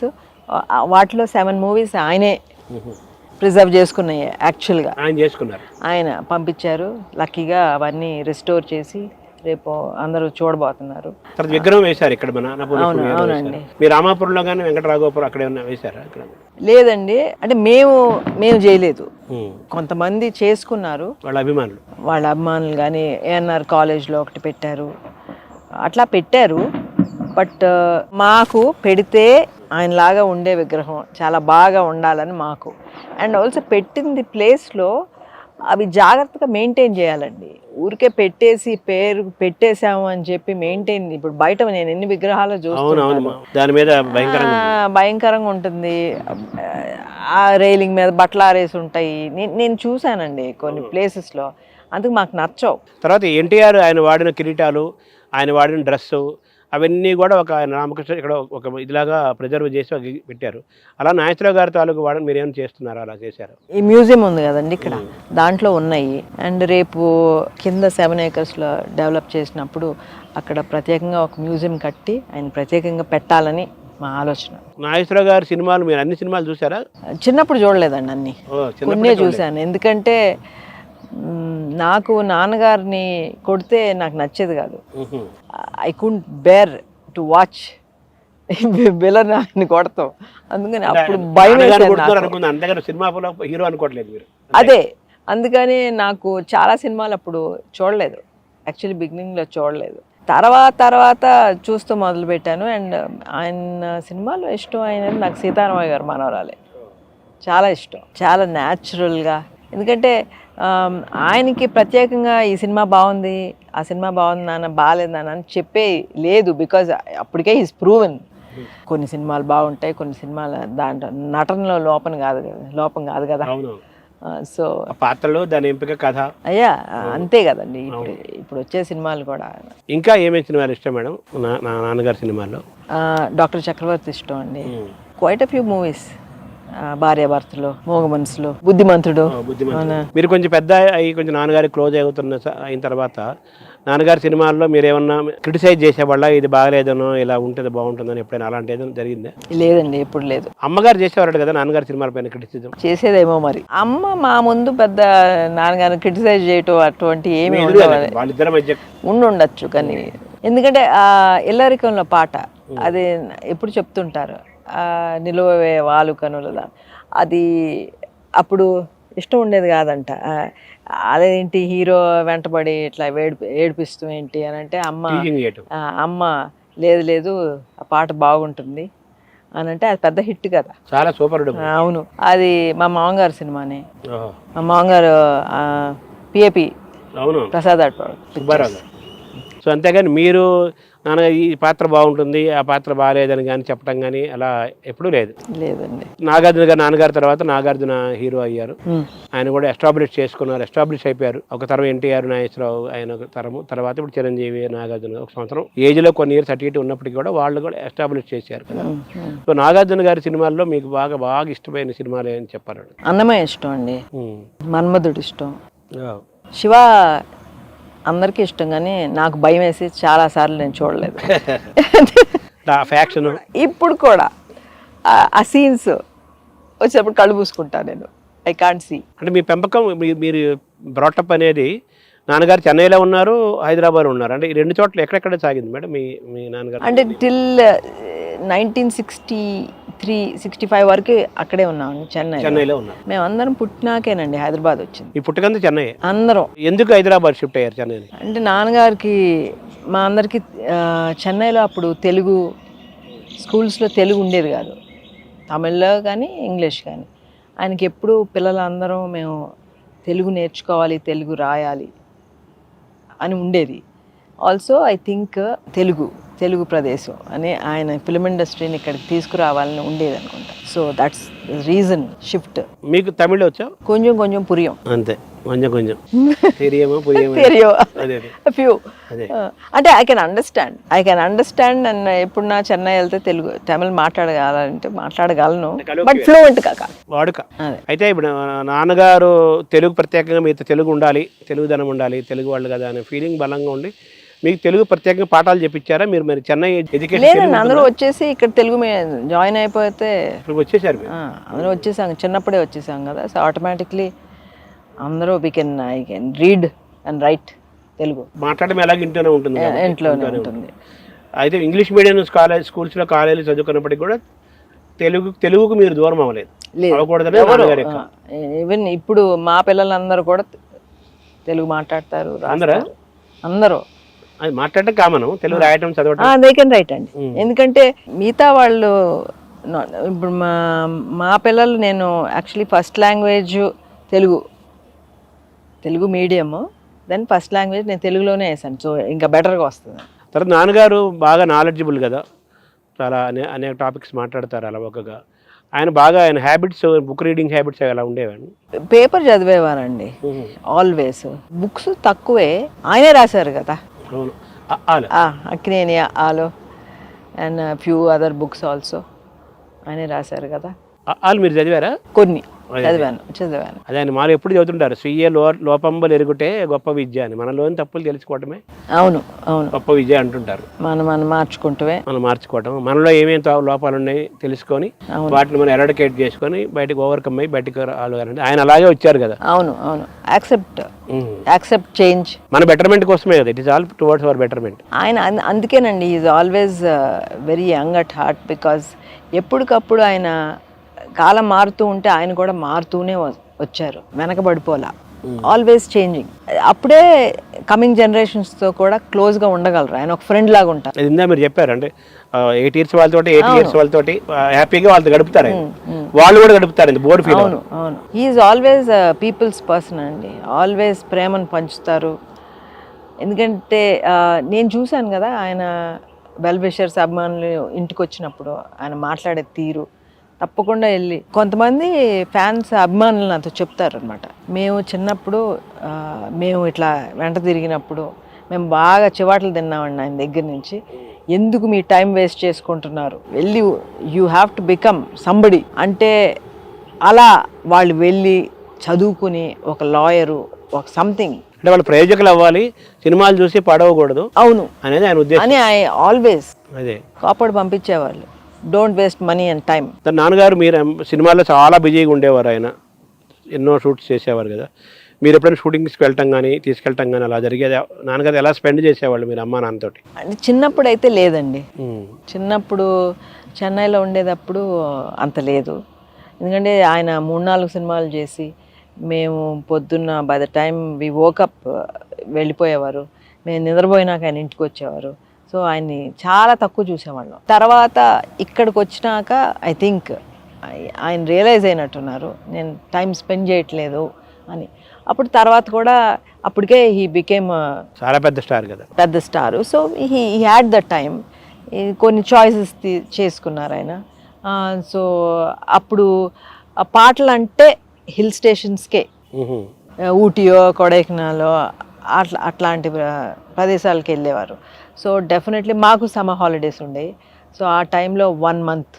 వాటిలో 7 movies ఆయనే ప్రిజర్వ్ చేసుకున్నాయి. యాక్చువల్గా ఆయన పంపించారు. లక్కీగా అవన్నీ రిస్టోర్ చేసి రేపు అందరూ చూడబోతున్నారు. విగ్రహం వేశారు ఇక్కడ మన అవునండి. మీరు రామాపురంలో కానీ వెంకటరాఘవపురం అక్కడ ఏమన్నా వేశారా? లేదండి, అంటే మేము చేయలేదు, కొంతమంది చేసుకున్నారు, వాళ్ళ అభిమానులు కానీ ఏఎన్ఆర్ కాలేజ్లో ఒకటి పెట్టారు, అట్లా పెట్టారు. బట్ మాకు పెడితే ఆయనలాగా ఉండే విగ్రహం చాలా బాగా ఉండాలని మాకు. అండ్ ఆల్సో పెట్టింది ప్లేస్లో అవి జాగ్రత్తగా మెయింటైన్ చేయాలండి. ఊరికే పేరు పెట్టేశాము అని చెప్పి మెయింటైన్, ఇప్పుడు బయట నేను ఎన్ని విగ్రహాలు చూస్తున్నాను, భయంకరంగా ఉంటుంది. ఆ రైలింగ్ మీద బట్టలు ఆరేసి ఉంటాయి, నేను చూశానండి కొన్ని ప్లేసెస్లో. అందుకు మాకు నచ్చవు. తర్వాత ఎన్టీఆర్ ఆయన వాడిన కిరీటాలు, ఆయన వాడిన డ్రెస్సు అవన్నీ కూడా ఒక రామకృష్ణ ఇక్కడ ఒక ఇదిలాగా ప్రిజర్వ్ చేసి పెట్టారు. అలా నాగేశ్వరరావు గారి తాలూకు వాడని మీరు ఏమైనా చేస్తున్నారా? అలా చేశారు? ఈ మ్యూజియం ఉంది కదండి ఇక్కడ, దాంట్లో ఉన్నాయి. అండ్ రేపు కింద 7 acresలో డెవలప్ చేసినప్పుడు అక్కడ ప్రత్యేకంగా ఒక మ్యూజియం కట్టి ఆయన ప్రత్యేకంగా పెట్టాలని మా ఆలోచన. నాగేశ్వరరావు గారి సినిమాలు మీరు అన్ని సినిమాలు చూసారా? చిన్నప్పుడు చూడలేదండి, అన్ని కొన్నే చూశాను. ఎందుకంటే నాకు నాన్నగారిని కొడితే నాకు నచ్చేది కాదు. I couldn't bear to watch విలన్ని కొడతాం. అందుకని అప్పుడు భయం వేసేది నాకు. సినిమా హీరో అనుకోవట్లేదు మీరు. అదే అందుకని నాకు చాలా సినిమాలు అప్పుడు చూడలేదు, యాక్చువల్లీ బిగినింగ్లో చూడలేదు. తర్వాత చూస్తూ మొదలుపెట్టాను. అండ్ ఆయన సినిమాలో ఇష్టం అయినది నాకు సీతారామయ్య గారు మనవరాలే చాలా ఇష్టం, చాలా న్యాచురల్గా. ఎందుకంటే ఆయనకి ప్రత్యేకంగా ఈ సినిమా బాగుంది, ఆ సినిమా బాగుంది నాన్న, బాగాలేదు నాన్న అని చెప్పే లేదు. బికాజ్ అప్పటికే ఈజ్ ప్రూవెన్. కొన్ని సినిమాలు బాగుంటాయి, కొన్ని సినిమాలు దాంట్లో నటనలో లోపం కాదు కదా. సో పాత్రలు దాని ఎంపిక కథ అయ్యా అంతే కదండి. ఇప్పుడు వచ్చే సినిమాలు కూడా. ఇంకా ఏమేమి సినిమాలు ఇష్టం మేడం నాన్నగారి సినిమాల్లో? డాక్టర్ చక్రవర్తి ఇష్టం అండి. Quite a few movies. భార్యాభర్తలు, మోగ మనసులు, బుద్ధిమంతుడు. మీరు కొంచెం పెద్ద అయ్యి కొంచెం నాన్నగారి క్లోజ్ అయిన తర్వాత నాన్నగారి సినిమాల్లో మీరు ఏమన్నా క్రిటిసైజ్ చేసేవాళ్ళ, ఇది బాగలేదనో ఇలా ఉంటుంది బాగుంటుందని ఎప్పుడైనా అలాంటి ఏదైనా జరిగిందా? లేదండి, ఎప్పుడు లేదు. అమ్మగారు చేసేవారు కదా నాన్నగారి సినిమాల పైన క్రిటిసిజం? చేసేదేమో మరి. అమ్మ మా ముందు పెద్ద నాన్నగారిని క్రిటిసైజ్ చేయటం అటువంటి ఏమి వాళ్ళిద్దరి మధ్య ఉండొచ్చు. కానీ ఎందుకంటే ఆ ఇల్లరికంలో పాట అది ఎప్పుడు చెప్తుంటారు, నిలువవే వాలు కనులదా, అది అప్పుడు ఇష్టం ఉండేది కాదంట. అదేంటి హీరో వెంటబడి ఇట్లా ఏడిపిస్తూ ఏంటి అని అంటే అమ్మ లేదు ఆ పాట బాగుంటుంది అని అంటే అది పెద్ద హిట్ కదా, చాలా సూపర్. అవును, అది మా మామగారు సినిమానే. మా మామగారు పిఏపి ప్రసాద్ సుబ్బారావు. సో అంతేగాని మీరు నాన్న ఈ పాత్ర బాగుంటుంది, ఆ పాత్ర బాగాలేదని కానీ చెప్పడం కానీ అలా ఎప్పుడూ లేదండి. నాగార్జున గారు నాన్నగారి తర్వాత నాగార్జున హీరో అయ్యారు. ఆయన కూడా ఎస్టాబ్లిష్ అయిపోయారు. ఒక తరం ఎన్టీఆర్, నాగేశ్వరరావు ఆయన ఒక తరము, తర్వాత ఇప్పుడు చిరంజీవి, నాగార్జున ఒక సంవత్సరం ఏజ్లో కొన్ని ఇయర్స్ అటు ఇటు ఉన్నప్పటికీ కూడా వాళ్ళు కూడా ఎస్టాబ్లిష్ చేశారు కదా. సో నాగార్జున గారి సినిమాల్లో మీకు బాగా ఇష్టమైన సినిమాలు అని చెప్పారు? అన్నమయ్య ఇష్టం అండి, మన్మధుడు ఇష్టం, శివ అందరికీ ఇష్టం. కానీ నాకు భయం వేసి చాలా సార్లు నేను చూడలేదు. ఇప్పుడు కూడా ఆ సీన్స్ వచ్చేటప్పుడు కళ్ళు పూసుకుంటాను నేను. I can't see. అంటే మీ పెంపకం, మీరు బ్రాటప్ అనేది నాన్నగారు చెన్నైలో ఉన్నారు, హైదరాబాద్ ఉన్నారు, అంటే ఈ రెండు చోట్ల ఎక్కడెక్కడ సాగింది మేడం మీ నాన్నగారు? అంటే టిల్ 1963-65 వరకు అక్కడే ఉన్నాం చెన్నైలో ఉన్నారు. మేము అందరం పుట్టినాకేనండి హైదరాబాద్ వచ్చింది. ఈ పుట్టకంది చెన్నై అందరం. ఎందుకు హైదరాబాద్ షిఫ్ట్ అయ్యారు చెన్నై? అంటే నాన్నగారికి మా అందరికి చెన్నైలో అప్పుడు తెలుగు స్కూల్స్లో తెలుగు ఉండేది కాదు, తమిళ్లో కానీ ఇంగ్లీష్ కానీ. ఆయనకి ఎప్పుడు పిల్లలందరం మేము తెలుగు నేర్చుకోవాలి, తెలుగు రాయాలి అని ఉండేది. ఆల్సో ఐ థింక్ తెలుగు ప్రదేశం అని ఆయన ఫిల్మ్ ఇండస్ట్రీని ఇక్కడికి తీసుకురావాలని ఉండేది అనుకుంటా. So that's reason shift. మీకు తమిళ్ వచ్చా? కొంచెం పురియం, అంతే, కొంచెం ఫ్యూ. అంటే ఐ కెన్ అండర్స్టాండ్ అండ్ ఎప్పుడు నా చెన్నై వెళ్తే తమిళ్ మాట్లాడగలను, బట్ ఫ్లూయెంట్ కాక వాడుక. అయితే ఇప్పుడు నాన్నగారు తెలుగు ప్రత్యేకంగా మీతో తెలుగు ఉండాలి, తెలుగుదనం ఉండాలి, తెలుగు వాళ్ళు కదా అనే ఫీలింగ్ బలంగా ఉండి మీకు తెలుగు ప్రత్యేకంగా పాఠాలు చెప్పించారా? మీరు మరి చెన్నై ఎడ్యుకేషన్ లేదండి, అందరూ వచ్చేసి ఇక్కడ తెలుగు జాయిన్ అయిపోతే వచ్చేసారు. అందరూ వచ్చేసాం, చిన్నప్పుడే వచ్చేసాం కదా. సో ఆటోమేటిక్లీ అందరూ I can read and right Telugu. మాట్లాడడం ఎలాగ ఇంట్లోనే ఉంటుంది. అయితే ఇంగ్లీష్ మీడియం స్కూల్స్లో కాలేజీలు చదువుకున్నప్పటికీ కూడా తెలుగుకు మీరు దూరం అవ్వలేదు? ఈవెన్ ఇప్పుడు మా పిల్లలందరూ కూడా తెలుగు మాట్లాడతారు, అందరూ. అది మాట్లాడటం కామన్, తెలుగు రాయటం చదవటం దే కెన్ రైట్ అండి. ఎందుకంటే మిగతా వాళ్ళు ఇప్పుడు మా పిల్లలు, నేను actually first language Telugu medium, then first language నేను తెలుగులోనే వేసాను. సో ఇంకా బెటర్గా వస్తుంది. తర్వాత నాన్నగారు బాగా నాలెడ్జబుల్ కదా, చాలా అనేక టాపిక్స్ మాట్లాడతారు అలవకగా. ఆయన హ్యాబిట్స్, బుక్ రీడింగ్ హ్యాబిట్స్ ఎలా ఉండేవాడిని? Paper చదివేవారండి always. బుక్స్ తక్కువే, ఆయనే రాశారు కదా. అక్కినేని ఆలో and few other books also ఆయనే రాశారు కదా. మీరు చదివారా? కొన్ని చదివాను. అదే ఆయన మాలో ఎప్పుడు చదువుతుంటారు, స్వీయ లోపంబలు ఎరుగుటే గొప్ప విద్య అని. మనలోని తప్పులు తెలుసుకోవటమే అవును గొప్ప విద్య అంటుంటారు. మనం మార్చుకుంటూనే మనం మార్చుకోవటం, మనలో ఏమేమి లోపాలు ఉన్నాయి తెలుసుకొని వాటిని మనం ఎరాడికేట్ చేసుకొని బయటకు ఓవర్కమ్ అయ్యి బయటకు రాగలండి. ఆయన అలాగే వచ్చారు కదా. అవును యాక్సెప్ట్ చేంజ్, మన బెటర్మెంట్ కోసమే కదా. It is all towards our betterment. ఆయన అందుకేనండి is always very young at heart. Because ఎప్పటికప్పుడు ఆయన కాలం మారుతూ ఉంటే ఆయన కూడా మారుతూనే వచ్చారు, వెనకబడిపోలా. Always changing. అప్పుడే కమింగ్ జనరేషన్స్తో కూడా క్లోజ్గా ఉండగలరు. ఆయన ఒక ఫ్రెండ్ లాగా ఉంటారు. అది ఇందా మీరు చెప్పారు అంటే 8 years వాళ్ళతో 80 years వాళ్ళతోటి హ్యాపీగా వాళ్ళతో గడుపుతారు. వాళ్ళు కూడా గడుపుతారు, బోర్ ఫీల్. అవును. హీఈస్ ఆల్వేస్ పీపుల్స్ పర్సన్ అండి. ఆల్వేస్ ప్రేమను పంచుతారు. ఎందుకంటే నేను చూశాను కదా ఆయన వెల్ విషర్స్ అభిమానులు ఇంటికి వచ్చినప్పుడు ఆయన మాట్లాడే తీరు, తప్పకుండా వెళ్ళి కొంతమంది ఫ్యాన్స్ అభిమానులు నాతో చెప్తారు అనమాట, మేము చిన్నప్పుడు మేము ఇట్లా వెంట తిరిగినప్పుడు మేము బాగా చివాట్లు తిన్నామండి ఆయన దగ్గర నుంచి. ఎందుకు మీ టైం వేస్ట్ చేసుకుంటున్నారు, వెళ్ళి you have to become somebody అంటే, అలా వాళ్ళు వెళ్ళి చదువుకుని ఒక లాయరు, ఒక సంథింగ్, అంటే వాళ్ళు ప్రయోజకులు అవ్వాలి, సినిమాలు చూసి పడవకూడదు. అవును అనేది ఆయన ఉద్దేశం. అని ఆల్వేస్ అదే కాపాడు పంపించేవాళ్ళు. Don't waste money and time. తన నాన్నగారు మీరు సినిమాల్లో చాలా బిజీగా ఉండేవారు. ఆయన ఎన్నో షూట్స్ చేసేవారు కదా. మీరు ఎప్పుడైనా షూటింగ్స్కి వెళ్ళటం కానీ తీసుకెళ్ళటం కానీ అలా జరిగేది? నాన్నగారు ఎలా స్పెండ్ చేసేవాళ్ళు మీరు అమ్మా నాన్నతోటి? అంటే చిన్నప్పుడు అయితే లేదండి. చిన్నప్పుడు చెన్నైలో ఉండేటప్పుడు అంత లేదు. ఎందుకంటే ఆయన 3-4 సినిమాలు చేసి మేము పొద్దున్న by the time we woke up వెళ్ళిపోయేవారు. మేము నిద్రపోయినాక ఆయన ఇంటికి వచ్చేవారు. సో ఆయన్ని చాలా తక్కువ చూసేవాళ్ళం. తర్వాత ఇక్కడికి వచ్చినాక ఐ థింక్ ఆయన రియలైజ్ అయినట్టున్నారు, నేను టైం స్పెండ్ చేయట్లేదు అని. అప్పుడు తర్వాత కూడా అప్పటికే హీ బికేమ్ చాలా పెద్ద స్టార్ కదా, పెద్ద star. So he had the time. కొన్ని చాయిసెస్ చేసుకున్నారు ఆయన. సో అప్పుడు ఆ పాటలు అంటే హిల్ స్టేషన్స్కే, ఊటీయో కొడైకెనాలో అట్లాంటి ప్రదేశాలకు వెళ్ళేవారు. సో డెఫినెట్లీ మాకు సమ్మర్ హాలిడేస్ ఉండేవి. సో ఆ టైంలో 1 month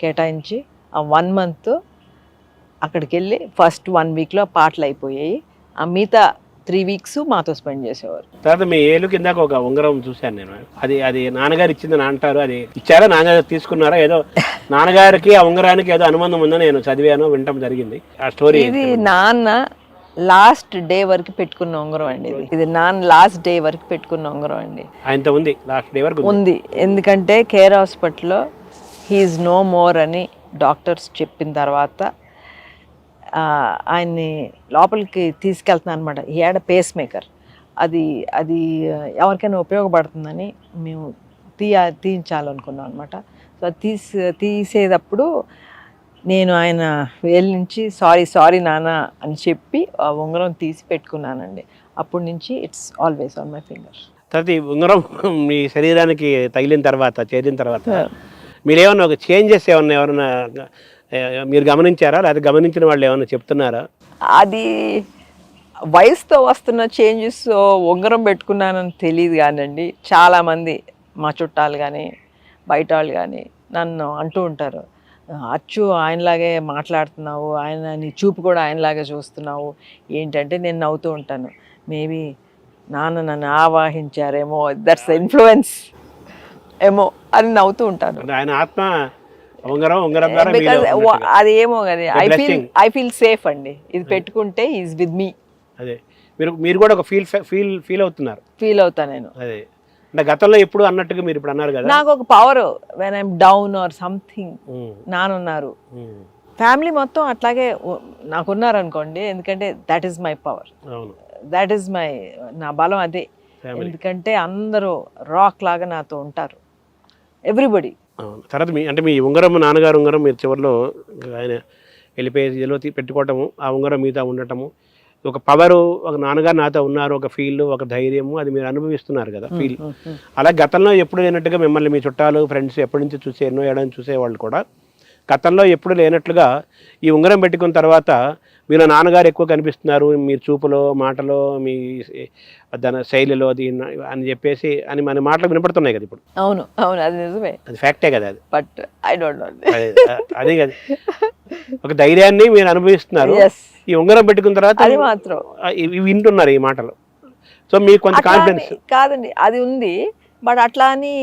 కేటాయించి ఆ 1 month అక్కడికి వెళ్ళి ఫస్ట్ 1 weekలో పాటలు అయిపోయాయి. ఆ మిగతా 3 weeks మాతో స్పెండ్ చేసేవారు. తర్వాత మీ ఏలు కిందకు ఒక ఉంగరం చూశాను నేను. అది నాన్నగారు ఇచ్చిందని అంటారు, అది ఇచ్చారా, నాన్నగారు తీసుకున్నారా? ఏదో నాన్నగారికి ఆ ఉంగరానికి ఏదో అనుబంధం ఉందని నేను చదివాను, వినటం జరిగింది. ఆ స్టోరీ ఇది నాన్న లాస్ట్ డే వరకు పెట్టుకున్న ఉంగరం అండి. ఇది నాన్న లాస్ట్ డే వరకు పెట్టుకున్న ఉంగరం అండి. ఆయనతో ఉంది, లాస్ట్ డే వరకు ఉంది. ఎందుకంటే కేర్ హాస్పిటల్లో హీఈస్ నో మోర్ అని డాక్టర్స్ చెప్పిన తర్వాత ఆయన్ని లోపలికి తీసుకెళ్తున్నాను అనమాట. ఈ హ్యాడ్ పేస్ మేకర్. అది ఎవరికైనా ఉపయోగపడుతుందని మేము తీయించాలనుకున్నాం అనమాట. సో తీసేటప్పుడు నేను ఆయన వేలు నుంచి సారీ నాన్న అని చెప్పి ఆ ఉంగరం తీసి పెట్టుకున్నానండి. అప్పటి నుంచి it's always on my finger. తర్వాత ఈ ఉంగరం మీ శరీరానికి తగిలిన తర్వాత, చేరిన తర్వాత మీరేమన్నా ఒక చేంజెస్ ఎవరన్నా మీరు గమనించారా, లేదా గమనించిన వాళ్ళు ఏమన్నా చెప్తున్నారా? అది వయసుతో వస్తున్న చేంజెస్. ఉంగరం పెట్టుకున్నానని తెలియదు కానండి, చాలామంది మా చుట్టాలు కానీ బయట వాళ్ళు కానీ నన్ను అంటూ ఉంటారు, అచ్చు ఆయనలాగే మాట్లాడుతున్నావు, నీ చూపు కూడా ఆయనలాగే చూస్తున్నావు ఏంటంటే నేను నవ్వుతూ ఉంటాను. మేబీ నాన్న నన్ను ఆవాహించారేమో, దట్స్ ఇన్ఫ్లుయెన్స్ ఏమో అని నవ్వుతూ ఉంటాను. ఆయన ఆత్మ ఉంగరం అది ఏమో కానీ ఐ ఫీల్ సేఫ్ అండి. ఇది పెట్టుకుంటే ఈజ్ విత్ మీ. అదే మీరు కూడా ఒక ఫీల్ అవుతున్నారు. ఫీల్ అవుతా నేను. అదే అంటే గతంలో ఎప్పుడు అన్నట్టుగా మీరు ఇప్పుడు అన్నారు కదా, నాకు ఒక power when I'm down or something నానున్నారు. ఫ్యామిలీ మొత్తం అట్లాగే నాకున్నారు అనుకోండి. ఎందుకంటే that is my power, that is నా బలం అదే. ఎందుకంటే అందరూ రాక్ లాగా నాతో ఉంటారు, ఎవ్రీబడి. తర్వాత మీ ఉంగరం, నాన్నగారు ఉంగరం మీరు చివరిలో ఆయన వెళ్ళిపోయి పెట్టుకోవటము, ఆ ఉంగరం మీతో ఉండటము, ఒక పవరు, ఒక నాన్నగారు నాతో ఉన్నారు, ఒక ఫీల్, ఒక ధైర్యము, అది మీరు అనుభవిస్తున్నారు కదా ఫీల్. అలా గతంలో ఎప్పుడు లేనట్టుగా మిమ్మల్ని మీ చుట్టాలు, ఫ్రెండ్స్ ఎప్పటి నుంచి ఎన్నో ఏడాది చూసేవాళ్ళు కూడా గతంలో ఎప్పుడు లేనట్లుగా ఈ ఉంగరం పెట్టుకున్న తర్వాత మీరు నాన్నగారు ఎక్కువ కనిపిస్తున్నారు, మీ చూపులో, మాటలో, మీ దాని శైలిలో అని చెప్పేసి అని మన మాటలు వినపడుతున్నాయి కదా ఇప్పుడు. అవును, అది నిజమే, అది ఫ్యాక్టే కదా అది. But I don't know. అదే కదా. ఒక ధైర్యాన్ని మీరు అనుభవిస్తున్నారు. Yes. ఈ ఉంగరం పెట్టుకున్న తర్వాత అది మాత్రం ఇవి వింటున్నారు ఈ మాటలు. సో మీకు కొంత అట్లా కాన్ఫిడెన్స్. అని కాదండి, అది ఉంది. బట్ అట్లా అని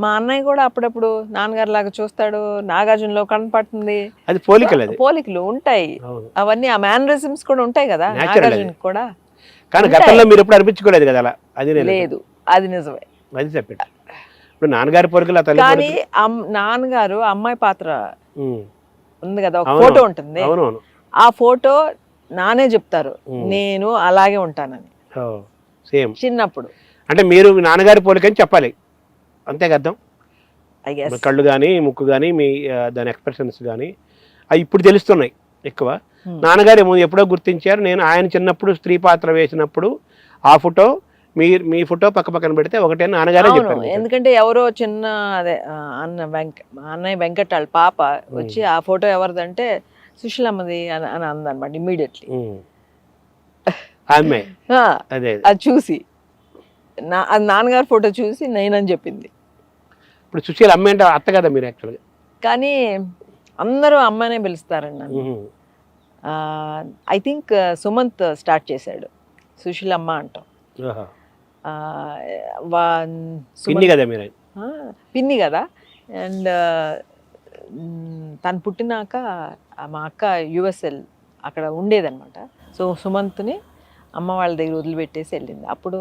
మా అన్నయ్య కూడా అప్పుడప్పుడు నాన్నగారు లాగా చూస్తాడు, నాగార్జునలో కనపడుతుంది, అది పోలికలు, అది పోలికలు ఉంటాయి. అవును. అవన్నీ ఆ మేనరిజమ్స్ కూడా ఉంటాయి కదా Natural నాగార్జున కూడా. కానీ గతంలో మీరు ఎప్పుడు అనిపించుకోలేదు కదా అలా. అది లేదు, అది నిజమే. అది చెప్పండి. ఇప్పుడు నాన్నగారి పోలికలు, ఆ తల్లి కానీ నాన్నగారు అమ్మాయి పాత్ర ఉమ్. ఉంది కదా, ఒక అవును. ఫోటో ఉంటుంది. అవునవును. ఆ ఫోటో నానే చెప్తారు నేను అలాగే ఉంటానని సేమ్ చిన్నప్పుడు. అంటే మీరు మీ నాన్నగారి పోలికని చెప్పాలి, అంతే కదా. ఐ గెస్ కళ్ళు కానీ ముక్కు కానీ మీ దాని ఎక్స్ప్రెషన్స్ కానీ అవి ఇప్పుడు తెలుస్తున్నాయి ఎక్కువ. నాన్నగారు ఎప్పుడో గుర్తించారు. నేను ఆయన చిన్నప్పుడు స్త్రీ పాత్ర వేసినప్పుడు ఆ ఫోటో మీ ఫోటో పక్క పక్కన పెడితే ఒకటే నాన్నగారే చెప్పారు. ఎందుకంటే ఎవరో చిన్న అదే అన్నయ్య వెంకట్ వాళ్ళ పాప వచ్చి ఆ ఫోటో ఎవరిదంటే సుశీలమ్మది అని అందనమాట ఇమ్మీడియట్లీ. ఆమె అదే అది చూసి అది నాన్నగారి ఫోటో చూసి నేనని చెప్పింది. ఇప్పుడు సుశీల అమ్మాయి అంటే అత్త కదా మీరు యాక్చువల్గా. కానీ అందరూ అమ్మాయినే పిలుస్తారండి నన్ను. ఐ థింక్ సుమంత్ స్టార్ట్ చేశాడు సుశీలమ్మ అంటాం. పిన్ని కదా మీరు. పిన్ని కదా. అండ్ తను పుట్టినాక మా అక్క యుఎస్ఎల్ అక్కడ ఉండేదన్నమాట. సో సుమంత్ని అమ్మ వాళ్ళ దగ్గర వదిలిపెట్టేసి వెళ్ళింది. అప్పుడు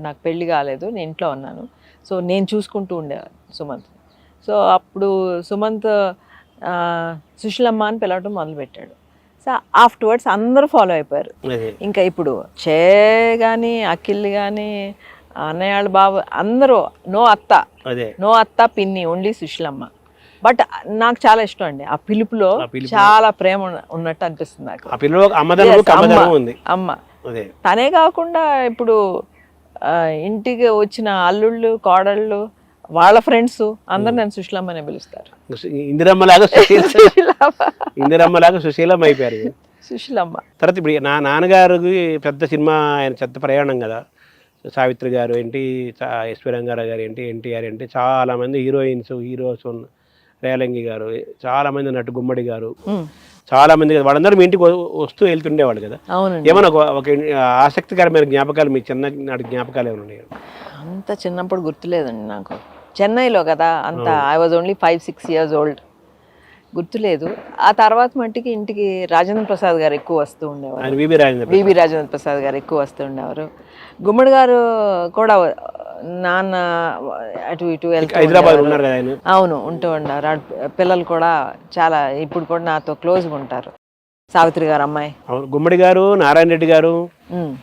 నాకు పెళ్లి కాలేదు, నేను ఇంట్లో ఉన్నాను. సో నేను చూసుకుంటూ ఉండేవాడు సుమంత్. సో అప్పుడు సుమంత్ సుశీలమ్మ అని పిలవడం మొదలుపెట్టాడు. సో ఆఫ్టర్వర్డ్స్ అందరూ ఫాలో అయిపోయారు. ఇంకా ఇప్పుడు చే కానీ అఖిల్ కానీ అన్నయ్య వాళ్ళ బాబు అందరూ నో అత్త పిన్ని, ఓన్లీ సుశీలమ్మ. బట్ నాకు చాలా ఇష్టం అండి ఆ పిలుపులో, చాలా ప్రేమ ఉన్నట్టు అనిపిస్తుంది నాకు. అమ్మ తనే కాకుండా ఇప్పుడు ఇంటికి వచ్చిన అల్లుళ్ళు కోడళ్ళు వాళ్ళ ఫ్రెండ్స్ అందరు నన్ను సుశీలమ్మనే పిలుస్తారు. ఇందిరమ్మలాగా సుశీలమ్మ అయిపోయారు సుశీలమ్మ. తర్వాత ఇప్పుడు నా నాన్నగారికి పెద్ద సినిమా, ఆయన పెద్ద ప్రయాణం కదా. సావిత్రి గారు ఏంటి, ఎస్వి రంగారావు గారు ఏంటి, ఎన్టీఆర్ ఏంటి, చాలామంది హీరోస్ రేలంగి గారు, చాలామంది నటు గుమ్మడి గారు, చాలామంది కదా. వాళ్ళందరూ మీ ఇంటికి వస్తూ వెళ్తుండేవాళ్ళు కదా. ఏమన్నా ఒక ఆసక్తికరమైన జ్ఞాపకాలు, మీ చిన్ననాటి జ్ఞాపకాలు ఏమైనా ఉన్నాయి? అంత చిన్నప్పుడు గుర్తులేదండి నాకు. చెన్నైలో కదా అంత, I was only 5-6 years old, గుర్తులేదు. ఆ తర్వాత మట్టికి ఇంటికి రాజేంద్ర ప్రసాద్ గారు ఎక్కువ వస్తూ ఉండేవారు. వివి రాజేంద్ర ప్రసాద్ గారు ఎక్కువ వస్తూ ఉండేవారు. గుమ్మడి గారు కూడా నాన్న అటు ఇటు హైదరాబాద్ ఉన్నారు కదా. అవును, ఉంటూ ఉన్నారు. పిల్లలు కూడా చాలా ఇప్పుడు కూడా నాతో క్లోజ్గా ఉంటారు. సావిత్రి గారు అమ్మాయి. గుమ్మడి గారు, నారాయణ రెడ్డి గారు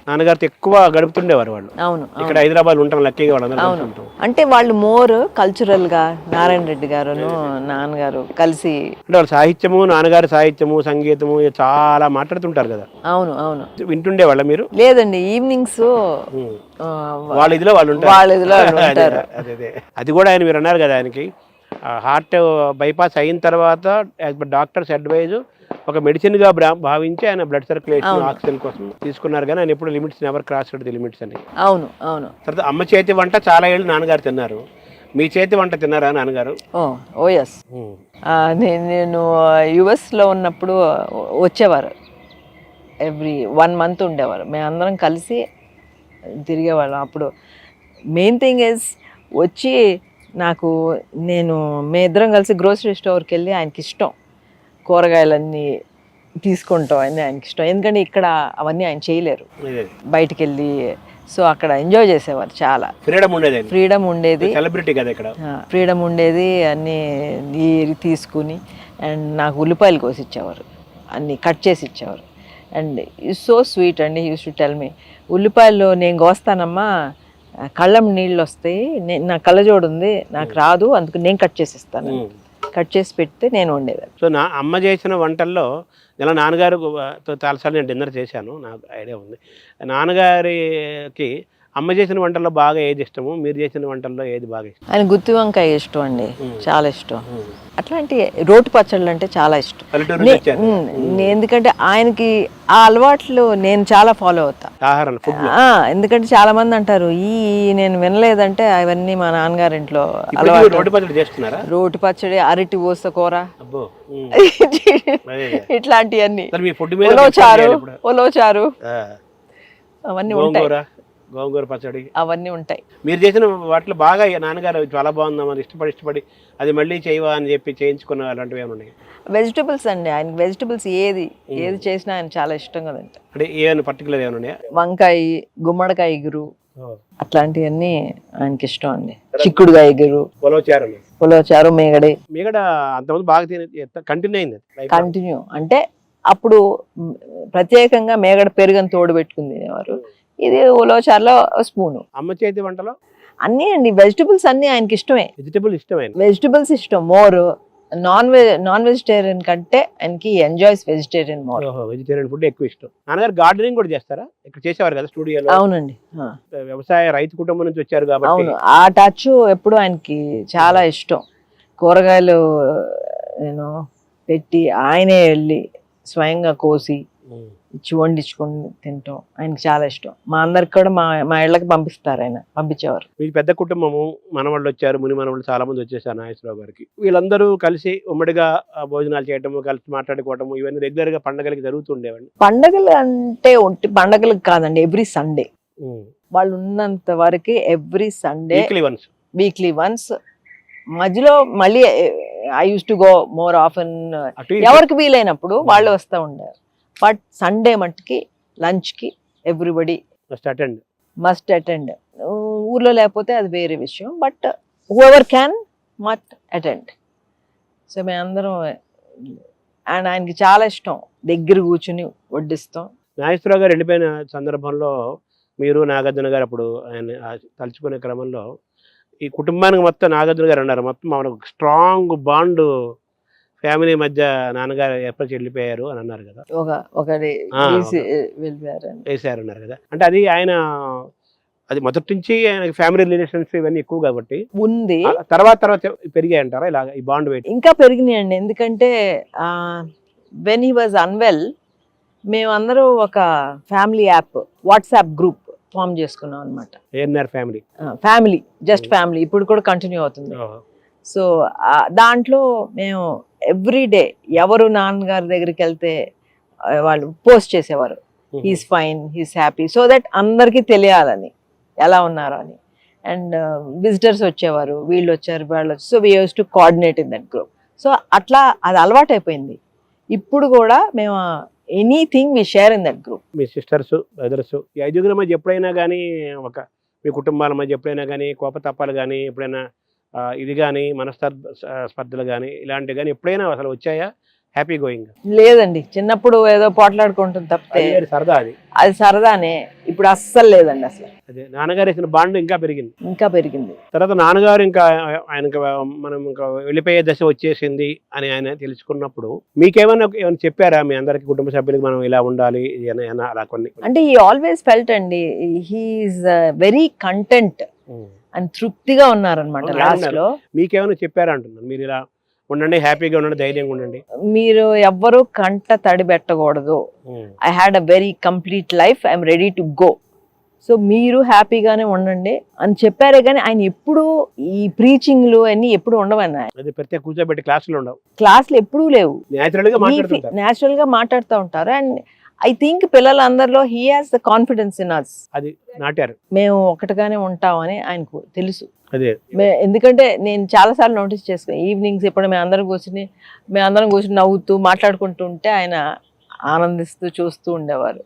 నాన్నగారితో ఎక్కువ గడుపుతుండేవారు వాళ్ళు. అవును, ఇక్కడ హైదరాబాద్ ఉంటాం లక్కీగా వాళ్ళందరూ. అవును, అంటే వాళ్ళు మోర్ కల్చరల్ గా నారాయణ రెడ్డి గారును నాన్నగారు కలిసి, అంటే వాళ్ళు సాహిత్యము, నాన్నగారి సాహిత్యము, సంగీతము చాలా మాట్లాడుతుంటారు కదా. అవును అవును. వింటుండే వాళ్ళ మీరు? లేదండి, ఈవినింగ్స్ వాళ్ళ ఇదిలో వాళ్ళు ఉంటారు. అది కూడా ఆయన మీరు అన్నారు కదా, ఆయనకి హార్ట్ బైపాస్ అయిన తర్వాత డాక్టర్స్ అడ్వైజ్ ఒక మెడిసిన్గా భావించి ఆయన బ్లడ్ సర్క్యులేషన్, ఆక్సిజన్ కోసం తీసుకున్నారు. కానీ ఆయన ఎప్పుడు limits never cross the limits అని. అవును అవును. తర్వాత అమ్మ చేతి వంట చాలా ఏళ్ళు నాన్నగారు తిన్నారు. మీ చేతి వంట తిన్నారా నాన్నగారు? ఓ ఎస్. నేను యుఎస్లో ఉన్నప్పుడు వచ్చేవారు, ఎవ్రీ 1 month ఉండేవారు. మేమందరం కలిసి తిరిగేవాళ్ళం. అప్పుడు మెయిన్ థింగ్ ఇస్ వచ్చి మేమిద్దరం కలిసి గ్రోసరీ స్టోర్కి వెళ్ళి, ఆయనకి ఇష్టం కూరగాయలన్నీ తీసుకుంటాం అని ఆయనకి ఇష్టం. ఎందుకంటే ఇక్కడ అవన్నీ ఆయన చేయలేరు, బయటికి వెళ్ళి. సో అక్కడ ఎంజాయ్ చేసేవారు, చాలా ఫ్రీడమ్ ఉండేది. సెలబ్రిటీ కదా ఇక్కడ, ఫ్రీడమ్ ఉండేది. అన్నీ తీసుకుని అండ్ నాకు ఉల్లిపాయలు కోసి ఇచ్చేవారు, అన్నీ కట్ చేసి ఇచ్చేవారు. అండ్ ఇట్స్ సో స్వీట్ అండి. యూస్ టు టెల్ మీ, ఉల్లిపాయలు నేను కోస్తానమ్మా, కళ్ళం నీళ్ళు వస్తాయి, నా కళ్ళజోడు ఉంది, నాకు రాదు, అందుకు నేను కట్ చేసి ఇస్తాను. కట్ చేసి పెడితే నేను వండేదాన్ని. సో నా అమ్మ చేసిన వంటల్లో ఇలా నాన్నగారితో చాలాసార్లు నేను డిన్నర్ చేశాను, నాకు ఐడియా ఉంది. నాన్నగారికి అమ్మ చేసిన వంటల్లో బాగా ఏది ఇష్టము, మీరు చేసిన వంటల్లో ఏది బాగా ఇష్టం? ఆయన గుత్తి వంకాయ ఇష్టం అండి, చాలా ఇష్టం. అట్లాంటి రోటి పచ్చళ్ళు అంటే చాలా ఇష్టం. పల్లెటూరు నుంచి వచ్చారు. ఎందుకంటే ఆయనకి ఆ అలవాట్లు నేను చాలా ఫాలో అవుతా. ఆహారం ఫుడ్ ఎందుకంటే చాలా మంది అంటారు నేను వినలేదంటే అవన్నీ మా నాన్నగారింట్లో రోడ్డు పచ్చడి చేస్తున్నారా? రోటి పచ్చడి, అరటి ఊస కూర, అబ్బో ఇట్లాంటివన్నీ, మీ ఫుడ్ మీద ఉలవచారు అవన్నీ ఉంటాయి, గోంగూర పచ్చడి అవన్నీ ఉంటాయి. మీరు చేసిన వాటిలో బాగా నాన్నగారు చాలా బాగుందామని ఇష్టపడి అది మళ్ళీ చేయవా అని చెప్పి చేయించుకున్న అలాంటివి ఏమైనా ఉన్నాయి? వెజిటబుల్స్ అండి, ఆయన వెజిటబుల్స్ ఏది చేసినా ఆయన చాలా ఇష్టంగా తింటారు. అంటే ఏమైనా పర్టికులర్ ఏమైనా ఉన్నాయా? వంకాయ, గుమ్మడికాయ ఇగురు, అట్లాంటివన్నీ ఆయనకి ఇష్టం అండి. చిక్కుడుకాయ ఇగురు, ఉలవచారు, మీగడ అంతమంది బాగా కంటిన్యూ అయింది. కంటిన్యూ అంటే అప్పుడు ప్రత్యేకంగా మేగడ పెరుగని తోడు పెట్టుకుని తినేవారు. ఇది ఉలవచారులో స్పూను. అమ్మ చేతి వంటలో అన్నీ అండి, వెజిటబుల్స్ అన్ని ఆయనకి ఇష్టమే. వెజిటబుల్స్ ఇష్టం మోర్. నాన్ వెజిటేరియన్ కంటే ఆయనకి enjoys vegetarian more. Vegetarian food ఎక్కువ ఇష్టం. నాన్నగారు గార్డెనింగ్ కూడా చేస్తారా? ఇక్కడ చేసేవారు కదా స్టూడియోలో. అవునండి, వ్యవసాయ రైతు కుటుంబం నుంచి వచ్చారు కాబట్టి అవును, ఆ టచ్ ఎప్పుడు ఆయనకి చాలా ఇష్టం. కూరగాయలు నేను పెట్టి ఆయనే వెళ్ళి స్వయంగా కోసి ఇచ్చి వండించుకొని తింటాం ఆయనకి చాలా ఇష్టం. మా అందరికి కూడా మా ఇళ్ళకి పంపిస్తారు, ఆయన పంపించేవారు. మీకు పెద్ద కుటుంబము, మనవాళ్ళు వచ్చారు, ముని మనవాళ్ళు చాలా మంది వచ్చేసారు నాగేశ్వరరావు గారికి. వీళ్ళందరూ కలిసి ఉమ్మడిగా భోజనాలు చేయటము, కలిసి మాట్లాడుకోవటము, ఇవన్నీ రెగ్యులర్ గా పండగలకి జరుగుతుండేవండి. పండగలు అంటే ఒట్టి పండగలకు కాదండి, ఎవ్రీ సండే వాళ్ళు ఉన్నంత వరకు ఎవ్రీ సండే వీక్లీ వన్స్. మధ్యలో మళ్ళీ I use to go more often, ఎవరికి వీలైనప్పుడు వాళ్ళు వస్తూ ఉండారు. బట్ సండే మట్టుకి లంచ్కి ఎవ్రీబడి మస్ట్ అటెండ్. ఊర్లో లేకపోతే అది వేరే విషయం, but whoever can must attend. So మేమందరం, అండ్ ఆయనకి చాలా ఇష్టం దగ్గర కూర్చుని వడ్డిస్తాం. నాగేశ్వరరావు గారు వెళ్ళిపోయిన సందర్భంలో మీరు నాగార్జున గారు అప్పుడు ఆయన తలుచుకునే క్రమంలో ఈ కుటుంబానికి మొత్తం నాగార్జున గారు అన్నారు, మొత్తం మనకు స్ట్రాంగ్ బాండ్ ఫ్యామిలీ మధ్య నాన్నగారు ఎప్పటి వెళ్ళిపోయారు అని అన్నారు కదా, వేసారు అన్నారు కదా. అంటే అది ఆయన అది మొదటి నుంచి ఆయన ఫ్యామిలీ రిలేషన్స్ ఇవన్నీ ఎక్కువ కాబట్టి ఉంది. తర్వాత పెరిగాయి అంటారా ఇలా ఈ బాండ్? ఇంకా పెరిగినాయండి, ఎందుకంటే వెన్ హీ వాజ్ అన్వెల్ మేమందరూ ఒక family app, WhatsApp group form చేసుకున్నాం అనమాట. ఫ్యామిలీ జస్ట్ ఫ్యామిలీ, ఇప్పుడు కూడా కంటిన్యూ అవుతుంది. సో దాంట్లో మేము ఎవ్రీ డే ఎవరు నాన్నగారి దగ్గరికి వెళ్తే వాళ్ళు పోస్ట్ చేసేవారు, he's fine, he's happy, so that అందరికీ తెలియాలని ఎలా ఉన్నారు అని. అండ్ విజిటర్స్ వచ్చేవారు, వీళ్ళు వచ్చారు, వాళ్ళు వచ్చారు. So we use to coordinate in that group. So అట్లా అది అలవాటు అయిపోయింది. ఇప్పుడు కూడా మేము anything we share in that group. మీ సిస్టర్స్, బ్రదర్స్, ఈ ఐదుగురు మధ్య ఎప్పుడైనా కానీ మీ కుటుంబాల మధ్య ఎప్పుడైనా కానీ కోపతప్పాలు కానీ ఎప్పుడైనా ఇది కానీ స్పర్ధలు కానీ ఇలాంటివి కానీ ఎప్పుడైనా అసలు వచ్చాయా? హ్యాపీ గోయింగ్ లేదండి. చిన్నప్పుడు ఏదో పోట్లాడుకుంటుంది తప్పితే సరదా, అది సరదానే. ఇప్పుడు అస్సలు లేదండి అసలు. అదే నాన్నగారు వేసిన బాండ్ ఇంకా పెరిగింది. తర్వాత నాన్నగారు ఇంకా ఆయనకి మనం ఇంకా వెళ్ళిపోయే దశ వచ్చేసింది అని ఆయన తెలుసుకున్నప్పుడు మీకేమైనా చెప్పారా మీ అందరికి, కుటుంబ సభ్యులకి మనం ఇలా ఉండాలి అలా కొన్ని? అంటే ఈ ఆల్వేస్ ఫెల్ట్ అండి, హీఈస్ వెరీ కంటెంట్ అని తృప్తిగా ఉన్నారనమాట. లాస్ట్ లో మీకేమైనా చెప్పారా అంటున్నాను, మీరు ఇలా ఉండండి, హ్యాపీగా ఉండండి, ధైర్యంగా ఉండండి, మీరు ఎవ్వరూ కంట తడి పెట్టకూడదు, I had a very complete life, I'm ready to go, so మీరు హ్యాపీగానే ఉండండి అని చెప్పారే. కానీ ఆయన ఎప్పుడు ఈ ప్రీచింగ్లు అన్ని ఎప్పుడు ఉండవన్నా, ప్రత్యేక కూర్చోబెట్టి క్లాసులు ఎప్పుడూ లేవు, న్యాచురల్ గా మాట్లాడుతూ ఉంటారు. అండ్ ఐ థింక్ పిల్లలందరిలో he has the confidence in us. అది నాటారు, మేము ఒకటిగానే ఉంటామని ఆయనకు తెలుసు. ఎందుకంటే నేను చాలా సార్లు నోటీస్ చేసుకున్నాను, ఈవినింగ్స్ ఎప్పుడు మేము అందరం కూర్చుని నవ్వుతూ మాట్లాడుకుంటూ ఉంటే ఆయన ఆనందిస్తూ చూస్తూ ఉండేవారు,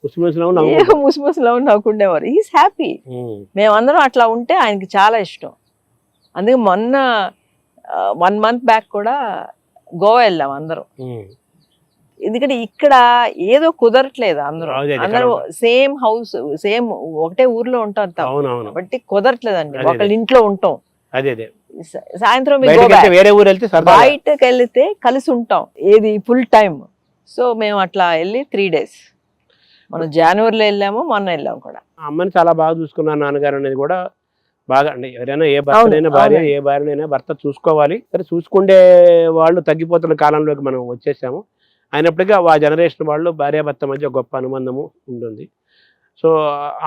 ముసిముసిలో నవ్వుకుండేవారు. He's happy. మేమందరం అట్లా ఉంటే ఆయనకి చాలా ఇష్టం. అందుకే మొన్న 1 month బ్యాక్ కూడా గోవా వెళ్ళాం అందరం. ఎందుకంటే ఇక్కడ ఏదో కుదరట్లేదు, అందరూ సేమ్ హౌస్, సేమ్ ఒకటే ఊర్లో ఉంటాం కాబట్టి కుదరట్లేదండి. ఒకళ్ళ ఇంట్లో ఉంటాం, సాయంత్రం బయటకు వెళ్తే కలిసి ఉంటాం, ఏది ఫుల్ టైం. సో మేము అట్లా వెళ్ళి 3 days మనం జనవరిలో వెళ్ళాము, మొన్న వెళ్ళాము కూడా. ఆ అమ్మని చాలా బాగా చూసుకున్నారు నాన్నగారు అనేది కూడా బాగా, అంటే ఎవరైనా ఏ భర్తనైనా భార్య, ఏ భార్యనైనా భర్త చూసుకోవాలి. సరే చూసుకుండే వాళ్ళు తగ్గిపోతున్న కాలంలోకి మనం వచ్చేసాము. అయినప్పటికీ ఆ జనరేషన్ వాళ్ళు భార్యాభర్త మధ్య గొప్ప అనుబంధము ఉంటుంది. సో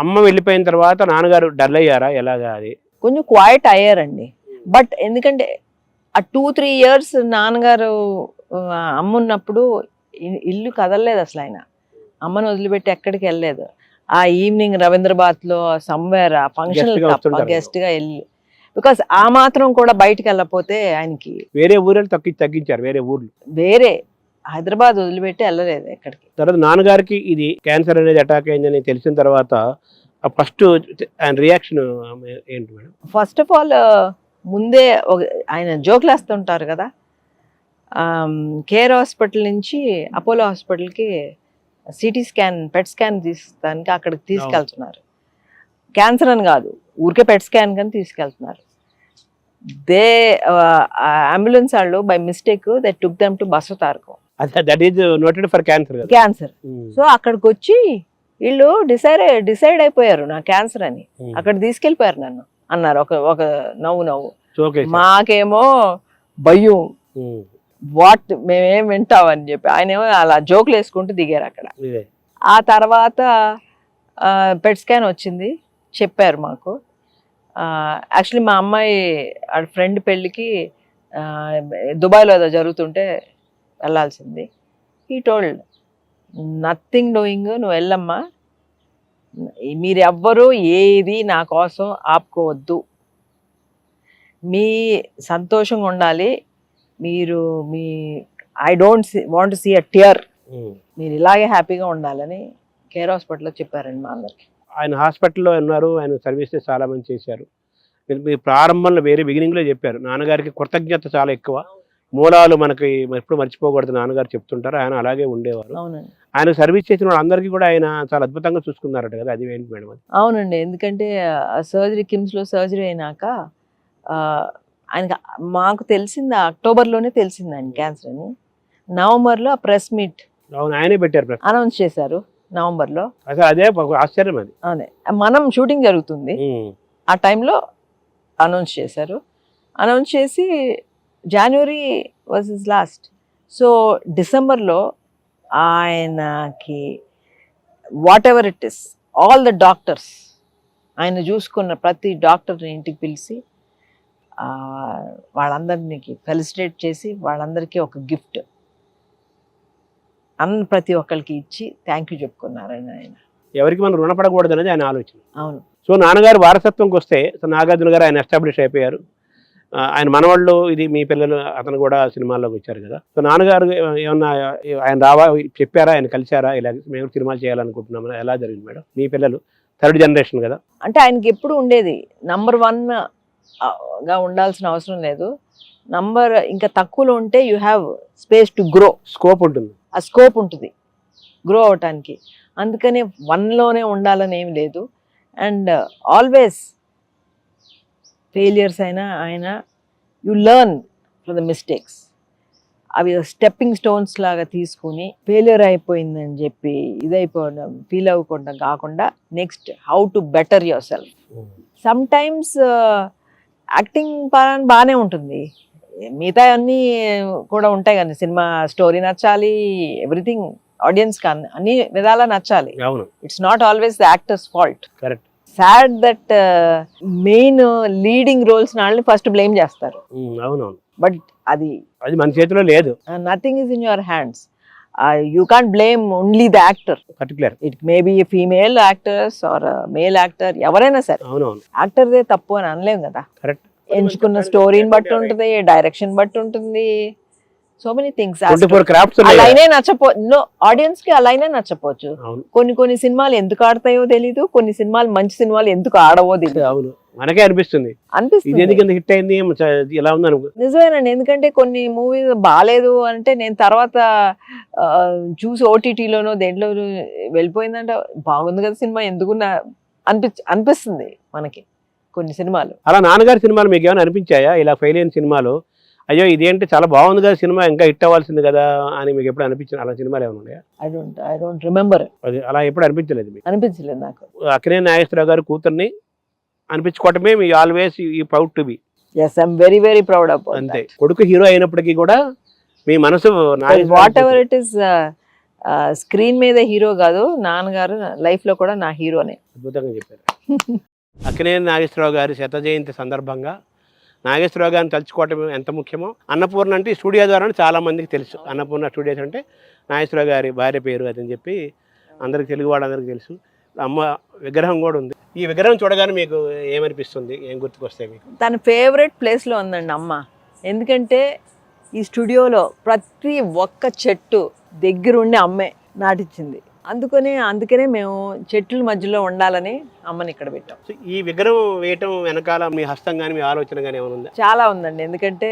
అమ్మ వెళ్ళిపోయిన తర్వాత నాన్నగారు డల్ అయ్యారా ఎలాగా అది? కొంచెం క్వైట్ అయ్యారండి. బట్ ఎందుకంటే ఆ 2-3 years నాన్నగారు అమ్మ ఉన్నప్పుడు ఇల్లు కదలలేదు అసలు. ఆయన అమ్మను వదిలిపెట్టి ఎక్కడికి వెళ్ళలేదు. ఆ ఈవినింగ్ రవీంద్రబాద్లో సమ్వేర్ ఆ ఫంక్షన్ తప్ప గెస్ట్గా వెళ్ళి, బికాస్ ఆ మాత్రం కూడా బయటకు వెళ్ళకపోతే ఆయనకి వేరే ఊరు తగ్గించారు, వేరే ఊర్లు, వేరే హైదరాబాద్ వదిలిపెట్టి వెళ్ళలేదు ఎక్కడికి. తర్వాత నాన్నగారికి ఇది క్యాన్సర్ అనేది అటాక్ అయిందని తెలిసిన తర్వాత ఫస్ట్ ఆయన రియాక్షన్ ఏంటి మేడం? ఫస్ట్ ఆఫ్ ఆల్ ముందే ఆయన జోకులు వేస్తుంటారు కదా, కేర్ హాస్పిటల్ నుంచి అపోలో హాస్పిటల్కి సిటీ స్కాన్, పెట్ స్కాన్ తీసుకోవడానికి అక్కడికి తీసుకెళ్తున్నారు. క్యాన్సర్ అని కాదు, ఊరికే పెట్ స్కాన్ కానీ తీసుకెళ్తున్నారు. అంబులెన్స్ వాళ్ళు by mistake they took them to Basavatarakam. That is noted for cancer. Cancer. So అక్కడికి వచ్చి వీళ్ళు డిసైడ్ అయిపోయారు నా క్యాన్సర్ అని. అక్కడ తీసుకెళ్ళిపోయారు నన్ను అన్నారు. ఒక నవ్వు. మాకేమో భయం, వాట్ మేమేం వింటామని చెప్పి ఆయనేమో అలా జోకులు వేసుకుంటూ దిగారు అక్కడ. ఆ తర్వాత పెట్ స్కాన్ వచ్చింది, చెప్పారు మాకు. యాక్చువల్లీ మా అమ్మాయి ఫ్రెండ్ పెళ్ళికి దుబాయ్లో ఏదో జరుగుతుంటే వెళ్ళాల్సింది. హీ టోల్డ్ నథింగ్ డూయింగ్, నువ్వు వెళ్ళమ్మా, మీరు ఎవ్వరూ ఏది నా కోసం ఆపుకోవద్దు, మీ సంతోషంగా ఉండాలి, మీరు I don't want to see a tear, మీరు ఇలాగే హ్యాపీగా ఉండాలని కేర్ హాస్పిటల్లో చెప్పారండి మా అందరికి. ఆయన హాస్పిటల్లో ఉన్నారు, ఆయన సర్వీసెస్ చాలా మంది చేశారు. మీరు ప్రారంభంలో బిగినింగ్లో చెప్పారు నాన్నగారికి కృతజ్ఞత చాలా ఎక్కువ, మూలాలు మనకి ఎప్పుడు మర్చిపోకూడదు నాన్నగారు చెప్తుంటారు. ఆయన అలాగే ఉండేవారు. ఆయన సర్వీస్ చేసిన వాళ్ళు అందరికీ కూడా ఆయన చాలా అద్భుతంగా చూసుకున్నారట కదా, అది ఏంటి మేడం? అవునండి, ఎందుకంటే సర్జరీ, కిమ్స్లో సర్జరీ అయినాక ఆయనకి మాకు తెలిసింది అక్టోబర్లోనే తెలిసింది ఆయన క్యాన్సర్ అని. నవంబర్లో ఆ ప్రెస్ మీట్ ఆయనే పెట్టారు, అనౌన్స్ చేశారు నవంబర్లో. అదే ఆశ్చర్యం అది. అదే మనం షూటింగ్ జరుగుతుంది ఆ టైంలో అనౌన్స్ చేశారు. అనౌన్స్ చేసి జనవరి వాజ్ హిస్ లాస్ట్. సో డిసెంబర్లో ఆయనకి what ever it is, all the doctors, ఆయన చూసుకున్న ప్రతి డాక్టర్ని ఇంటికి పిలిచి వాళ్ళందరినీ ఫెలిసిటేట్ చేసి వాళ్ళందరికీ ఒక గిఫ్ట్ ప్రతి ఒక్కరికి ఇచ్చి థ్యాంక్ యూ చెప్పుకున్నారని. ఆయన ఎవరికి మనం రుణపడకూడదు అనేది ఆయన ఆలోచన. అవును. సో నాన్నగారు వారసత్వంకి వస్తే నాగార్జున గారు ఆయన ఎస్టాబ్లిష్ అయిపోయారు. ఆయన మనవాళ్ళు, ఇది మీ పిల్లలు, అతను కూడా సినిమాల్లోకి వచ్చారు కదా. సో నాన్నగారు ఏమన్నా ఆయన చెప్పారా, ఆయన కలిశారా, ఇలా మేము సినిమాలు చేయాలనుకుంటున్నామని? ఎలా జరిగింది మేడం? మీ పిల్లలు థర్డ్ జనరేషన్ కదా. అంటే ఆయనకి ఎప్పుడు ఉండేది నంబర్ 1గా ఉండాల్సిన అవసరం లేదు, నంబర్ ఇంకా తక్కువలో ఉంటే you have space to grow, scope ఉంటుంది, ఆ స్కోప్ ఉంటుంది గ్రో అవటానికి. అందుకని 1లోనే ఉండాలని ఏమి లేదు. అండ్ ఆల్వేస్ ఫెయిలియర్స్ అయినా ఆయన you learn from the mistakes. అవి స్టెప్పింగ్ స్టోన్స్ లాగా తీసుకుని ఫెయిలియర్ అయిపోయిందని చెప్పి ఇదైపోవడం, ఫీల్ అవ్వకుండా కాకుండా next how to better your self. Some times acting పరంగా బాగానే ఉంటుంది, మిగతా అన్నీ కూడా ఉంటాయి కానీ సినిమా స్టోరీ నచ్చాలి, ఎవ్రీథింగ్ ఆడియన్స్కి అన్ని విధాలా నచ్చాలి. It's not always the actor's fault. Correct. Sad that main leading roles వాళ్ళని ఫస్ట్ బ్లేమ్ చేస్తారు. అవునవును. బట్ అది మన చేతిలో లేదు. Nothing is in your hands. You can't blame only the actor. Particular it may be female actors or male actor, ఎవరైనా సరే యాక్టర్దే తప్పు అని అనలేం కదా. కరెక్ట్. ఎంచుకున్న స్టోరీని బట్టి ఉంటుంది, డైరెక్షన్ బట్టి ఉంటుంది, సో మెనీ థింగ్స్. అలానే ఆడియన్స్ కి అలానే నచ్చపోవచ్చు. కొన్ని సినిమాలు ఎందుకు ఆడతాయో తెలీదు, కొన్ని సినిమాలు మంచి సినిమాలు ఎందుకు ఆడవో తెలీదు. మనకే అనిపిస్తుంది హిట్ అయింది ఇలా ఉంది. నిజమేనండి, ఎందుకంటే కొన్ని మూవీస్ బాగాలేదు అంటే నేను తర్వాత చూసి ఓటీటీలోనో దేంట్లో వెళ్ళిపోయిందంటే బాగుంది కదా సినిమా ఎందుకు అనిపిస్తుంది మనకి కొన్ని సినిమాలు. అలా నాన్నగారి సినిమాలు మీకు ఏమైనా అనిపించాయా ఇలా ఫెయిల్ అయిన సినిమాలు? అయ్యో ఇదేంటి చాలా బాగుంది కదా సినిమా, ఇంకా హిట్ అవ్వాల్సింది కదా అని మీకు ఎప్పుడు అనిపించింది? అలా సినిమాలు ఏమైనా ఉన్నాయా? I don't remember. అది అలా ఎప్పుడు అనిపించలేదు మీకు? అనిపించలేదు నాకు. అక్కినేని నాగేశ్వరరావు గారు కూతుర్ని అనిపించుకోవటమే మీ ఆల్వేస్ ఈ proud to be. Yes, I'm very very proud of అంతే. కొడుకు హీరో అయినప్పటికీ కూడా మీ మనసు whatever it is, screen మీద హీరో కాదు, నాన్నగారు లైఫ్ లో కూడా నా హీరోనే. అద్భుతంగా చెప్పారు. అక్కినేని నాగేశ్వరరావు గారి శత జయంతి సందర్భంగా నాగేశ్వరరావు గారిని తలుచుకోవటం ఎంత ముఖ్యమో, అన్నపూర్ణ అంటే ఈ స్టూడియో ద్వారా చాలా మందికి తెలుసు. అన్నపూర్ణ స్టూడియోస్ అంటే నాగేశ్వరరావు గారి భార్య పేరు అదని చెప్పి అందరికి, తెలుగు వాళ్ళందరికీ తెలుసు. అమ్మ విగ్రహం కూడా ఉంది. ఈ విగ్రహం చూడగానే మీకు ఏమనిపిస్తుంది, ఏం గుర్తుకొస్తాయి మీకు? తన ఫేవరెట్ ప్లేస్లో ఉందండి అమ్మ. ఎందుకంటే ఈ స్టూడియోలో ప్రతి ఒక్క చెట్టు దగ్గరుండి అమ్మే నాటించింది. అందుకనే మేము చెట్ల మధ్యలో ఉండాలని అమ్మని ఇక్కడ పెట్టాం. ఈ విగ్రహం వేయటం వెనకాల మీ హస్తం కానీ మీ ఆలోచన కానీ ఏమైనా ఉందా? చాలా ఉందండి. ఎందుకంటే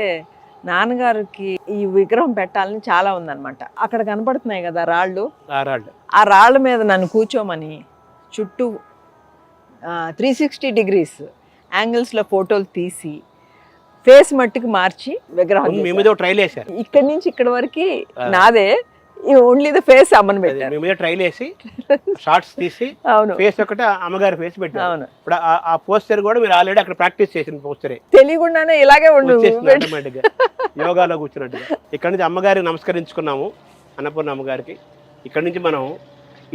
నాన్నగారికి ఈ విగ్రహం పెట్టాలని చాలా ఉందన్నమాట. అక్కడ కనపడుతున్నాయి కదా రాళ్ళు, ఆ రాళ్ళ మీద నన్ను కూర్చోమని చుట్టూ 360 degrees యాంగిల్స్లో ఫోటోలు తీసి ఫేస్ మట్టికి మార్చి విగ్రహం ట్రైల్ వేశారు. ఇక్కడి నుంచి ఇక్కడ వరకు నాదే, ఓన్లీ ద ఫేస్ అమ్మని పెట్టారు. మీద ట్రైల్ వేసి షార్ట్స్ తీసి ఫేస్ ఒకటి అమ్మగారి ఫేస్ పెట్టారు. అవును. ఇప్పుడు ఆ పోస్టర్ కూడా మీరు ఆల్రెడీ అక్కడ ప్రాక్టీస్ చేసిన పోస్టరే, తెలియకుండానే ఇలాగే ఆటోమేటిక్ గా యోగాలో కూర్చున్నట్టుగా. ఇక్కడ నుంచి అమ్మగారికి నమస్కరించుకున్నాము, అన్నపూర్ణ అమ్మగారికి. ఇక్కడ నుంచి మనం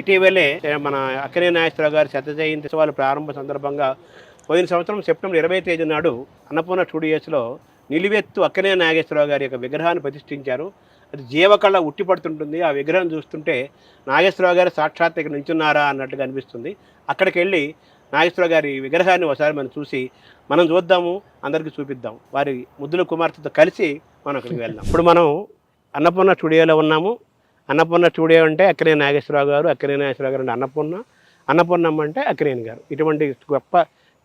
ఇటీవలే మన అక్కినేని నాగేశ్వరరావు గారి శత జయంతి ఉత్సవాల ప్రారంభ సందర్భంగా పోయిన సంవత్సరం సెప్టెంబర్ 20వ తేదీ నాడు అన్నపూర్ణ స్టూడియోస్లో నిలువెత్తు అక్కినేని నాగేశ్వరరావు గారి యొక్క విగ్రహాన్ని ప్రతిష్ఠించారు. అది జీవకళ ఉట్టిపడుతుంటుంది. ఆ విగ్రహం చూస్తుంటే నాగేశ్వరరావు గారు సాక్షాత్ ఇక్కడ నిల్చున్నారా అన్నట్టుగా అనిపిస్తుంది. అక్కడికి వెళ్ళి నాగేశ్వరరావు గారి విగ్రహాన్ని ఒకసారి మనం చూసి మనం చూద్దాము, అందరికీ చూపిద్దాం. వారి ముద్దుల కుమార్తెతో కలిసి మనం అక్కడికి వెళ్దాం. ఇప్పుడు మనం అన్నపూర్ణ స్టూడియోలో ఉన్నాము. అన్నపూర్ణ స్టూడియో అంటే అక్కినేని నాగేశ్వరరావు గారు, అక్కినేని నాగేశ్వరరావు గారు అంటే అన్నపూర్ణమ్మ అంటే అక్కినేని గారు. ఇటువంటి గొప్ప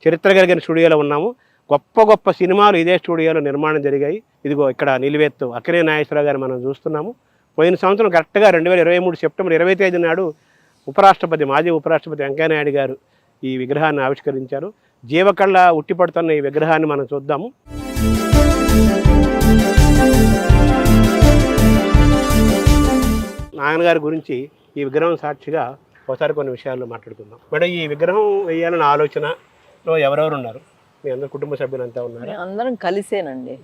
చరిత్ర కలిగిన స్టూడియోలో ఉన్నాము. గొప్ప గొప్ప సినిమాలు ఇదే స్టూడియోలో నిర్మాణం జరిగాయి. ఇదిగో ఇక్కడ నిలువెత్తు అక్కినేని నాగేశ్వరరావు గారు మనం చూస్తున్నాము. పోయిన సంవత్సరం కరెక్ట్గా 2023 సెప్టెంబర్ 20వ తేదీ నాడు మాజీ ఉపరాష్ట్రపతి వెంకయ్యనాయుడు గారు ఈ విగ్రహాన్ని ఆవిష్కరించారు. జీవకళ ఉట్టిపడుతున్న ఈ విగ్రహాన్ని మనం చూద్దాము. నాన్నగారి గురించి ఈ విగ్రహం సాక్షిగా ఒకసారి కొన్ని విషయాలు మాట్లాడుకుందాం. మేడం, ఈ విగ్రహం వేయాలన్న ఆలోచనలో ఎవరెవరు ఉన్నారు? మీ అందరు కుటుంబ సభ్యులంతా ఉన్నారు? అందరం కలిసేనండి.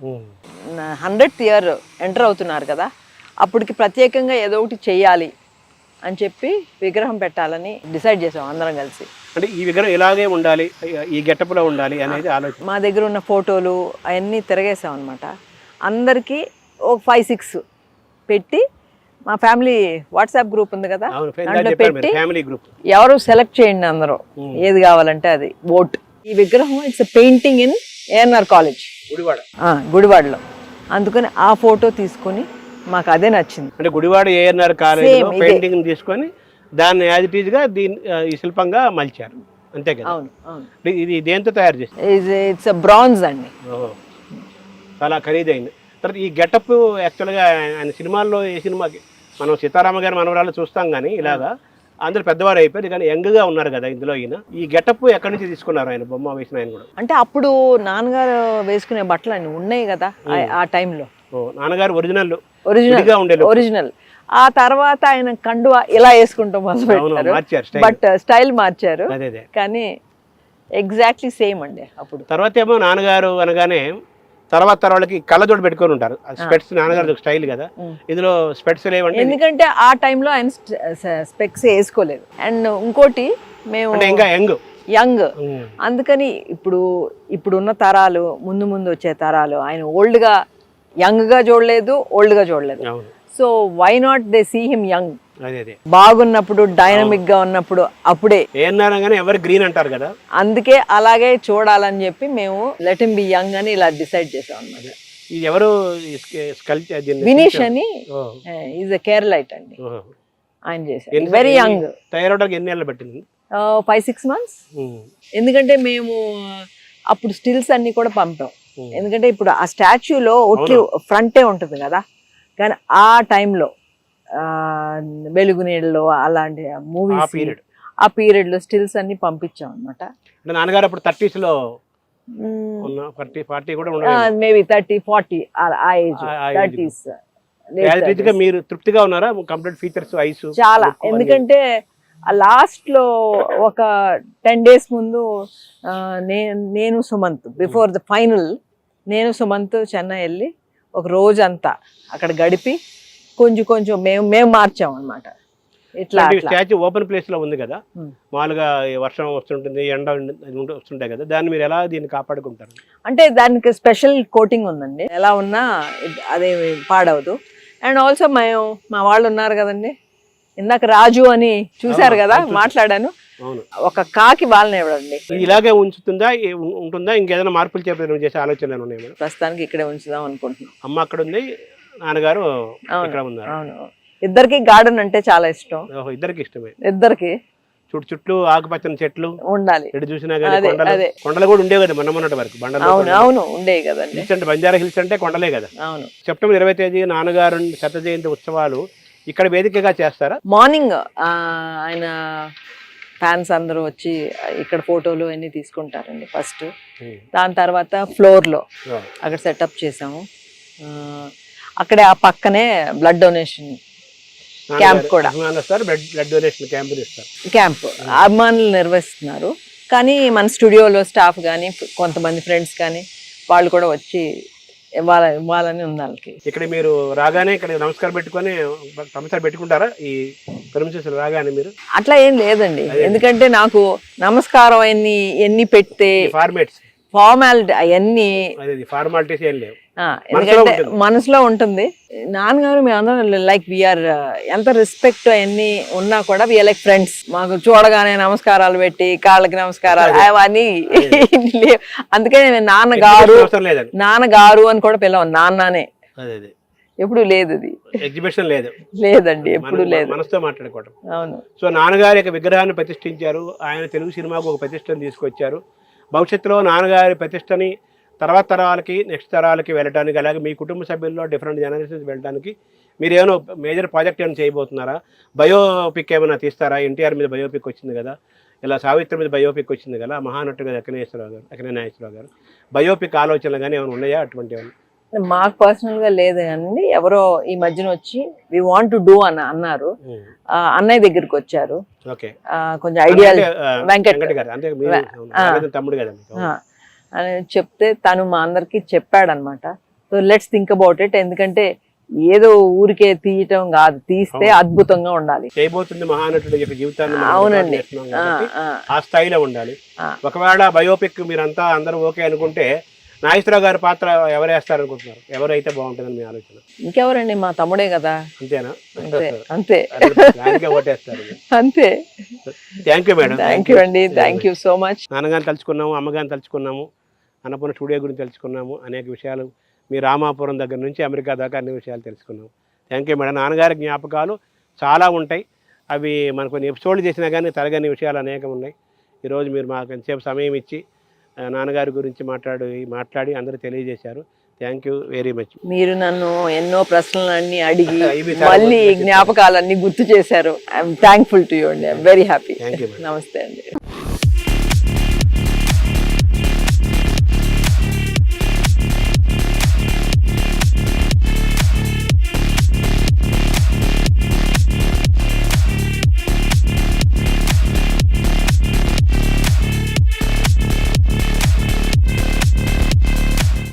100th year ఎంటర్ అవుతున్నారు కదా, అప్పటికి ప్రత్యేకంగా ఏదో ఒకటి చెయ్యాలి అని చెప్పి విగ్రహం పెట్టాలని డిసైడ్ చేసాం అందరం కలిసి. అంటే ఈ విగ్రహం ఇలాగే ఉండాలి, ఈ గెటప్లో ఉండాలి అనేది ఆలోచన. మా దగ్గర ఉన్న ఫోటోలు అవన్నీ తిరగేసాం అనమాట. అందరికీ ఒక 5-6 పెట్టి, మా ఫ్యామిలీ వాట్సాప్ గ్రూప్ ఉంది కదా, దాంట్లో పెట్టి ఎవరు సెలెక్ట్ చేయండి అందరూ ఏది కావాలంటే అది ఓట్. ఈ విగ్రహం it's painting in ANR college గుడివాడలో. అందుకని ఆ ఫోటో తీసుకొని మాకు అదే నచ్చింది. అంటే గుడివాడ ఏఎన్ఆర్ కాలేజ్ పెయింటింగ్ తీసుకొని దాన్ని యాజ్ ఇట్ ఈజ్ గా ఈ శిల్పంగా మలిచారు, అంతే కదా? అవును అవును. ఇది దేంతో తయారు చేస్తారు? ఇట్స్ బ్రాంజ్ అండి. చాలా ఖరీదైంది. తర్వాత ఈ గెటప్ యాక్చువల్గా ఆయన సినిమాల్లో, ఏ సినిమాకి మనం సీతారామ గారి మనవరాలు చూస్తాం కానీ ఇలాగా అందరూ పెద్దవారు అయిపోయారు, కానీ యంగ్గా ఉన్నారు కదా ఇందులో. ఈయన ఈ గెటప్ ఎక్కడి నుంచి తీసుకున్నారు? ఆయన బొమ్మ వేసిన ఆయన కూడా అంటే అప్పుడు నాన్నగారు వేసుకునే బట్టలు అన్ని ఉన్నాయి కదా ఆ టైంలో. నాన్నగారు ఒరిజినల్. ఆ తర్వాత ఆయన కండువా ఇలా వేసుకుంటూ మొదలు పెట్టారు, బట్ స్టైల్ మార్చారు, కానీ ఎగ్జాక్ట్లీ సేమ్ అండి అప్పుడు. తర్వాత ఏమో నాన్నగారు అనగానే తర్వాత వాళ్ళకి కళ్ళజోడు పెట్టుకొని ఉంటారు. స్పెట్స్ నాన్నగారు స్టైల్ కదా, ఇందులో స్పెట్స్ లేవంటే ఎందుకంటే ఆ టైంలో ఆయన స్పెక్స్ వేసుకోలేదు. అండ్ ఇంకోటి మేము ఇంకా యంగ్, అందుకని ఇప్పుడున్న తరాలు, ముందు వచ్చే తరాలు ఆయన ఓల్డ్గా యంగ్గా చూడలేదు, ఓల్డ్గా చూడలేదు. So why not they see him young, బాగున్నప్పుడు, డైనమిక్ గా ఉన్నప్పుడు. అప్పుడే ఎవరు గ్రీన్ అంటారు కదా, అందుకే అలాగే చూడాలని చెప్పి మేము లెట్ హిమ్ బి యంగ్ అని ఇలా డిసైడ్ చేసాం అన్నమాట. ఎవరు వినీష్ అని, ఈజ్ ఎ కేరళైట్ అండి, ఆయన చేశారు. Very young. తయారవడానికి ఎన్ని ఏళ్ళు పట్టింది? 5-6 months. ఎందుకంటే మేము అప్పుడు స్టిల్స్ అన్ని కూడా పంపాం. ఎందుకంటే ఇప్పుడు ఆ స్టాచ్యూలో ఒట్టి ఫ్రంటే ఉంటుంది కదా, కానీ ఆ టైంలో వెలుగు నీళ్ళలో అలాంటి మూవీస్, ఆ పీరియడ్ లో స్టిల్స్ అన్ని పంపించాం అనమాట. నాన్నగారు అప్పుడు 30s లో ఉన్న 40 కూడా ఉండలేదు. మేబీ 30-40 ఆ ఏజ్, ఆ age. 30s. యాజ్ ఇట్ గా మీరు తృప్తిగా ఉన్నారా? కంప్లీట్ ఫీచర్స్, ఐస్ చాలా. ఎందుకంటే లాస్ట్ లో ఒక 10 days ముందు నేను సుమంత్ బిఫోర్ ద ఫైనల్, నేను సుమంత్ చెన్నై వెళ్ళి ఒక రోజంతా అక్కడ గడిపి కొంచెం మేము మార్చాం అనమాట. ఇట్లా స్టాచ్యూ ఓపెన్ ప్లేస్ లో ఉంది కదా, మామూలుగా వర్షం వస్తుంటుంది, ఎండ వస్తుంటాయి కదా, దాన్ని మీరు ఎలా దీన్ని కాపాడుకుంటారు? అంటే దానికి స్పెషల్ కోటింగ్ ఉందండి, ఎలా ఉన్నా అదే పాడవదు. అండ్ ఆల్సో మా వాళ్ళు ఉన్నారు కదండి, ఇందాక రాజు అని చూశారు కదా, మాట్లాడాను. ఒక కాకి వాళ్ళని ఇవ్వడండి. ఇలాగే ఉంటుందా ఇంకేదైనా మార్పులు చేసే ఆలోచనలు ఉన్నాయి మేడం? ప్రస్తుతానికి ఇక్కడే ఉంచుదాం అనుకుంటున్నాం. అమ్మ అక్కడ ఉంది, నాన్నగారు ఇక్కడ ఉన్నారు. అవును, ఇద్దరికి గార్డెన్ అంటే చాలా ఇష్టం. ఇద్దరికి ఇష్టమే. ఇద్దరికి చుట్టూ ఆకుపచ్చని చెట్లు ఉండాలి. ఎటు చూసినా కానీ కొండలు కూడా ఉండేవి కదా మొన్నటి వరకు. అవును ఉండేవి కదండి. హిల్స్ అంటే బంజారా హిల్స్ అంటే కొండలే కదా. అవును. సెప్టెంబర్ 20వ తేదీ నాన్నగారు శత జయంతి ఉత్సవాలు ఇక్కడ వేదికగా చేస్తారా? మార్నింగ్ ఆయన ఫ్యాన్స్ అందరూ వచ్చి ఇక్కడ ఫోటోలు అన్ని తీసుకుంటారండి ఫస్ట్. దాని తర్వాత ఫ్లోర్ లో అక్కడ సెటప్ చేసాము. అక్కడే ఆ పక్కనే బ్లడ్ డొనేషన్ క్యాంప్ కూడా, క్యాంప్ అభిమానులు నిర్వహిస్తున్నారు. కానీ మన స్టూడియోలో స్టాఫ్ కానీ కొంతమంది ఫ్రెండ్స్ కానీ వాళ్ళు కూడా వచ్చి ఇవ్వాలని ఉంది వాళ్ళకి. ఇక్కడ మీరు రాగానే ఇక్కడ నమస్కారం పెట్టుకొని నమస్కారం పెట్టుకుంటారా? ఈ పెర్మిషన్స్ రాగానే మీరు? అట్లా ఏం లేదండి, ఎందుకంటే నాకు నమస్కారం ఎన్ని పెడితే ఫార్మాలిటీ అవన్నీ ఫార్మాలిటీస్ ఏం లేవు, ఎందుకంటే మనసులో ఉంటుంది. నాన్నగారు మేమందరం లైక్ వీఆర్, ఎంత రెస్పెక్ట్ అవన్నీ ఉన్నా కూడా వీఆర్ లైక్ ఫ్రెండ్స్. మాకు చూడగానే నమస్కారాలు పెట్టి కాళ్ళకి నమస్కారాలు అవన్నీ లేవు. అందుకే నాన్నగారు అని కూడా పిలవను, నాన్ననే. ఎప్పుడు లేదు, అది ఎగ్జిబిషన్ లేదండి, ఎప్పుడు లేదు. మనసుతో మాట్లాడుకోవడం. అవును. సో నాన్నగారి యొక్క విగ్రహాన్ని ప్రతిష్ఠించారు, ఆయన తెలుగు సినిమాకు ఒక ప్రతిష్టను తీసుకొచ్చారు. భవిష్యత్తులో నాన్నగారి ప్రతిష్టని తర్వాత తరాలకి, నెక్స్ట్ తరాలకి వెళ్ళడానికి, అలాగే మీ కుటుంబ సభ్యుల్లో డిఫరెంట్ జనరేషన్స్ వెళ్ళడానికి మీరు ఏమైనా మేజర్ ప్రాజెక్ట్ ఏమైనా చేయబోతున్నారా? బయోపిక్ ఏమైనా తీస్తారా? ఎన్టీఆర్ మీద బయోపిక్ వచ్చింది కదా, ఇలా సావిత్రి మీద బయోపిక్ వచ్చింది కదా, మహానటుడు కదా అక్కినేని నాగేశ్వరరావు గారు, బయోపిక్ ఆలోచనలు కానీ ఏమైనా ఉన్నాయా? అటువంటి ఏమైనా? మాకు పర్సనల్ గా లేదు కానీ ఎవరో ఈ మధ్యన వచ్చి వి వాంట్ టు డూ అని అన్నారు. అన్నయ్య దగ్గరికి వచ్చారు, కొంచెం ఐడియా వెంకట్ తమ్ముడు కదా అని చెప్తే తను మా అందరికి చెప్పాడనమాట. So let's think about it. ఎందుకంటే ఏదో ఊరికే తీయటం కాదు, తీస్తే అద్భుతంగా ఉండాలి. చేయబోతుంది మహానటుడు యొక్క జీవితాన్ని. అవునండి, ఆ స్థాయిలో ఉండాలి. ఒకవేళ బయోపిక్ మీరంతా అందరూ ఓకే అనుకుంటే నాగేశ్వరరావు గారి పాత్ర ఎవరు వేస్తారు అనుకుంటున్నారు? ఎవరైతే బాగుంటుందని మీ ఆలోచన? ఇంకెవరండి, మా తమ్ముడే కదా. అంతేనా? అంతే ఓటేస్తారు. అంతే. Thank you madam. Thank you అండి, థ్యాంక్ యూ సో మచ్. నాన్నగారిని తలుచుకున్నాము, అమ్మగారిని తలుచుకున్నాము, అన్నపూర్ణ స్టూడియో గురించి తెలుసుకున్నాము, అనేక విషయాలు మీ రామాపురం దగ్గర నుంచి అమెరికా దాకా అన్ని విషయాలు తెలుసుకున్నాము. Thank you madam. నాన్నగారి జ్ఞాపకాలు చాలా ఉంటాయి, అవి మనకు కొన్ని ఎపిసోడ్లు చేసినా కానీ తరగని విషయాలు అనేకం ఉన్నాయి. ఈరోజు మీరు మాకు ఎంతసేపు సమయం ఇచ్చి నాన్నగారి గురించి మాట్లాడి అందరూ తెలియజేశారు. Thank you very much. మీరు నన్ను ఎన్నో ప్రశ్నలన్నీ అడిగి మళ్ళీ జ్ఞాపకాలన్నీ గుర్తు చేశారు. ఐఎమ్ థ్యాంక్ఫుల్ టు యూ అండి. I'm very happy. Thank you. నమస్తే అండి.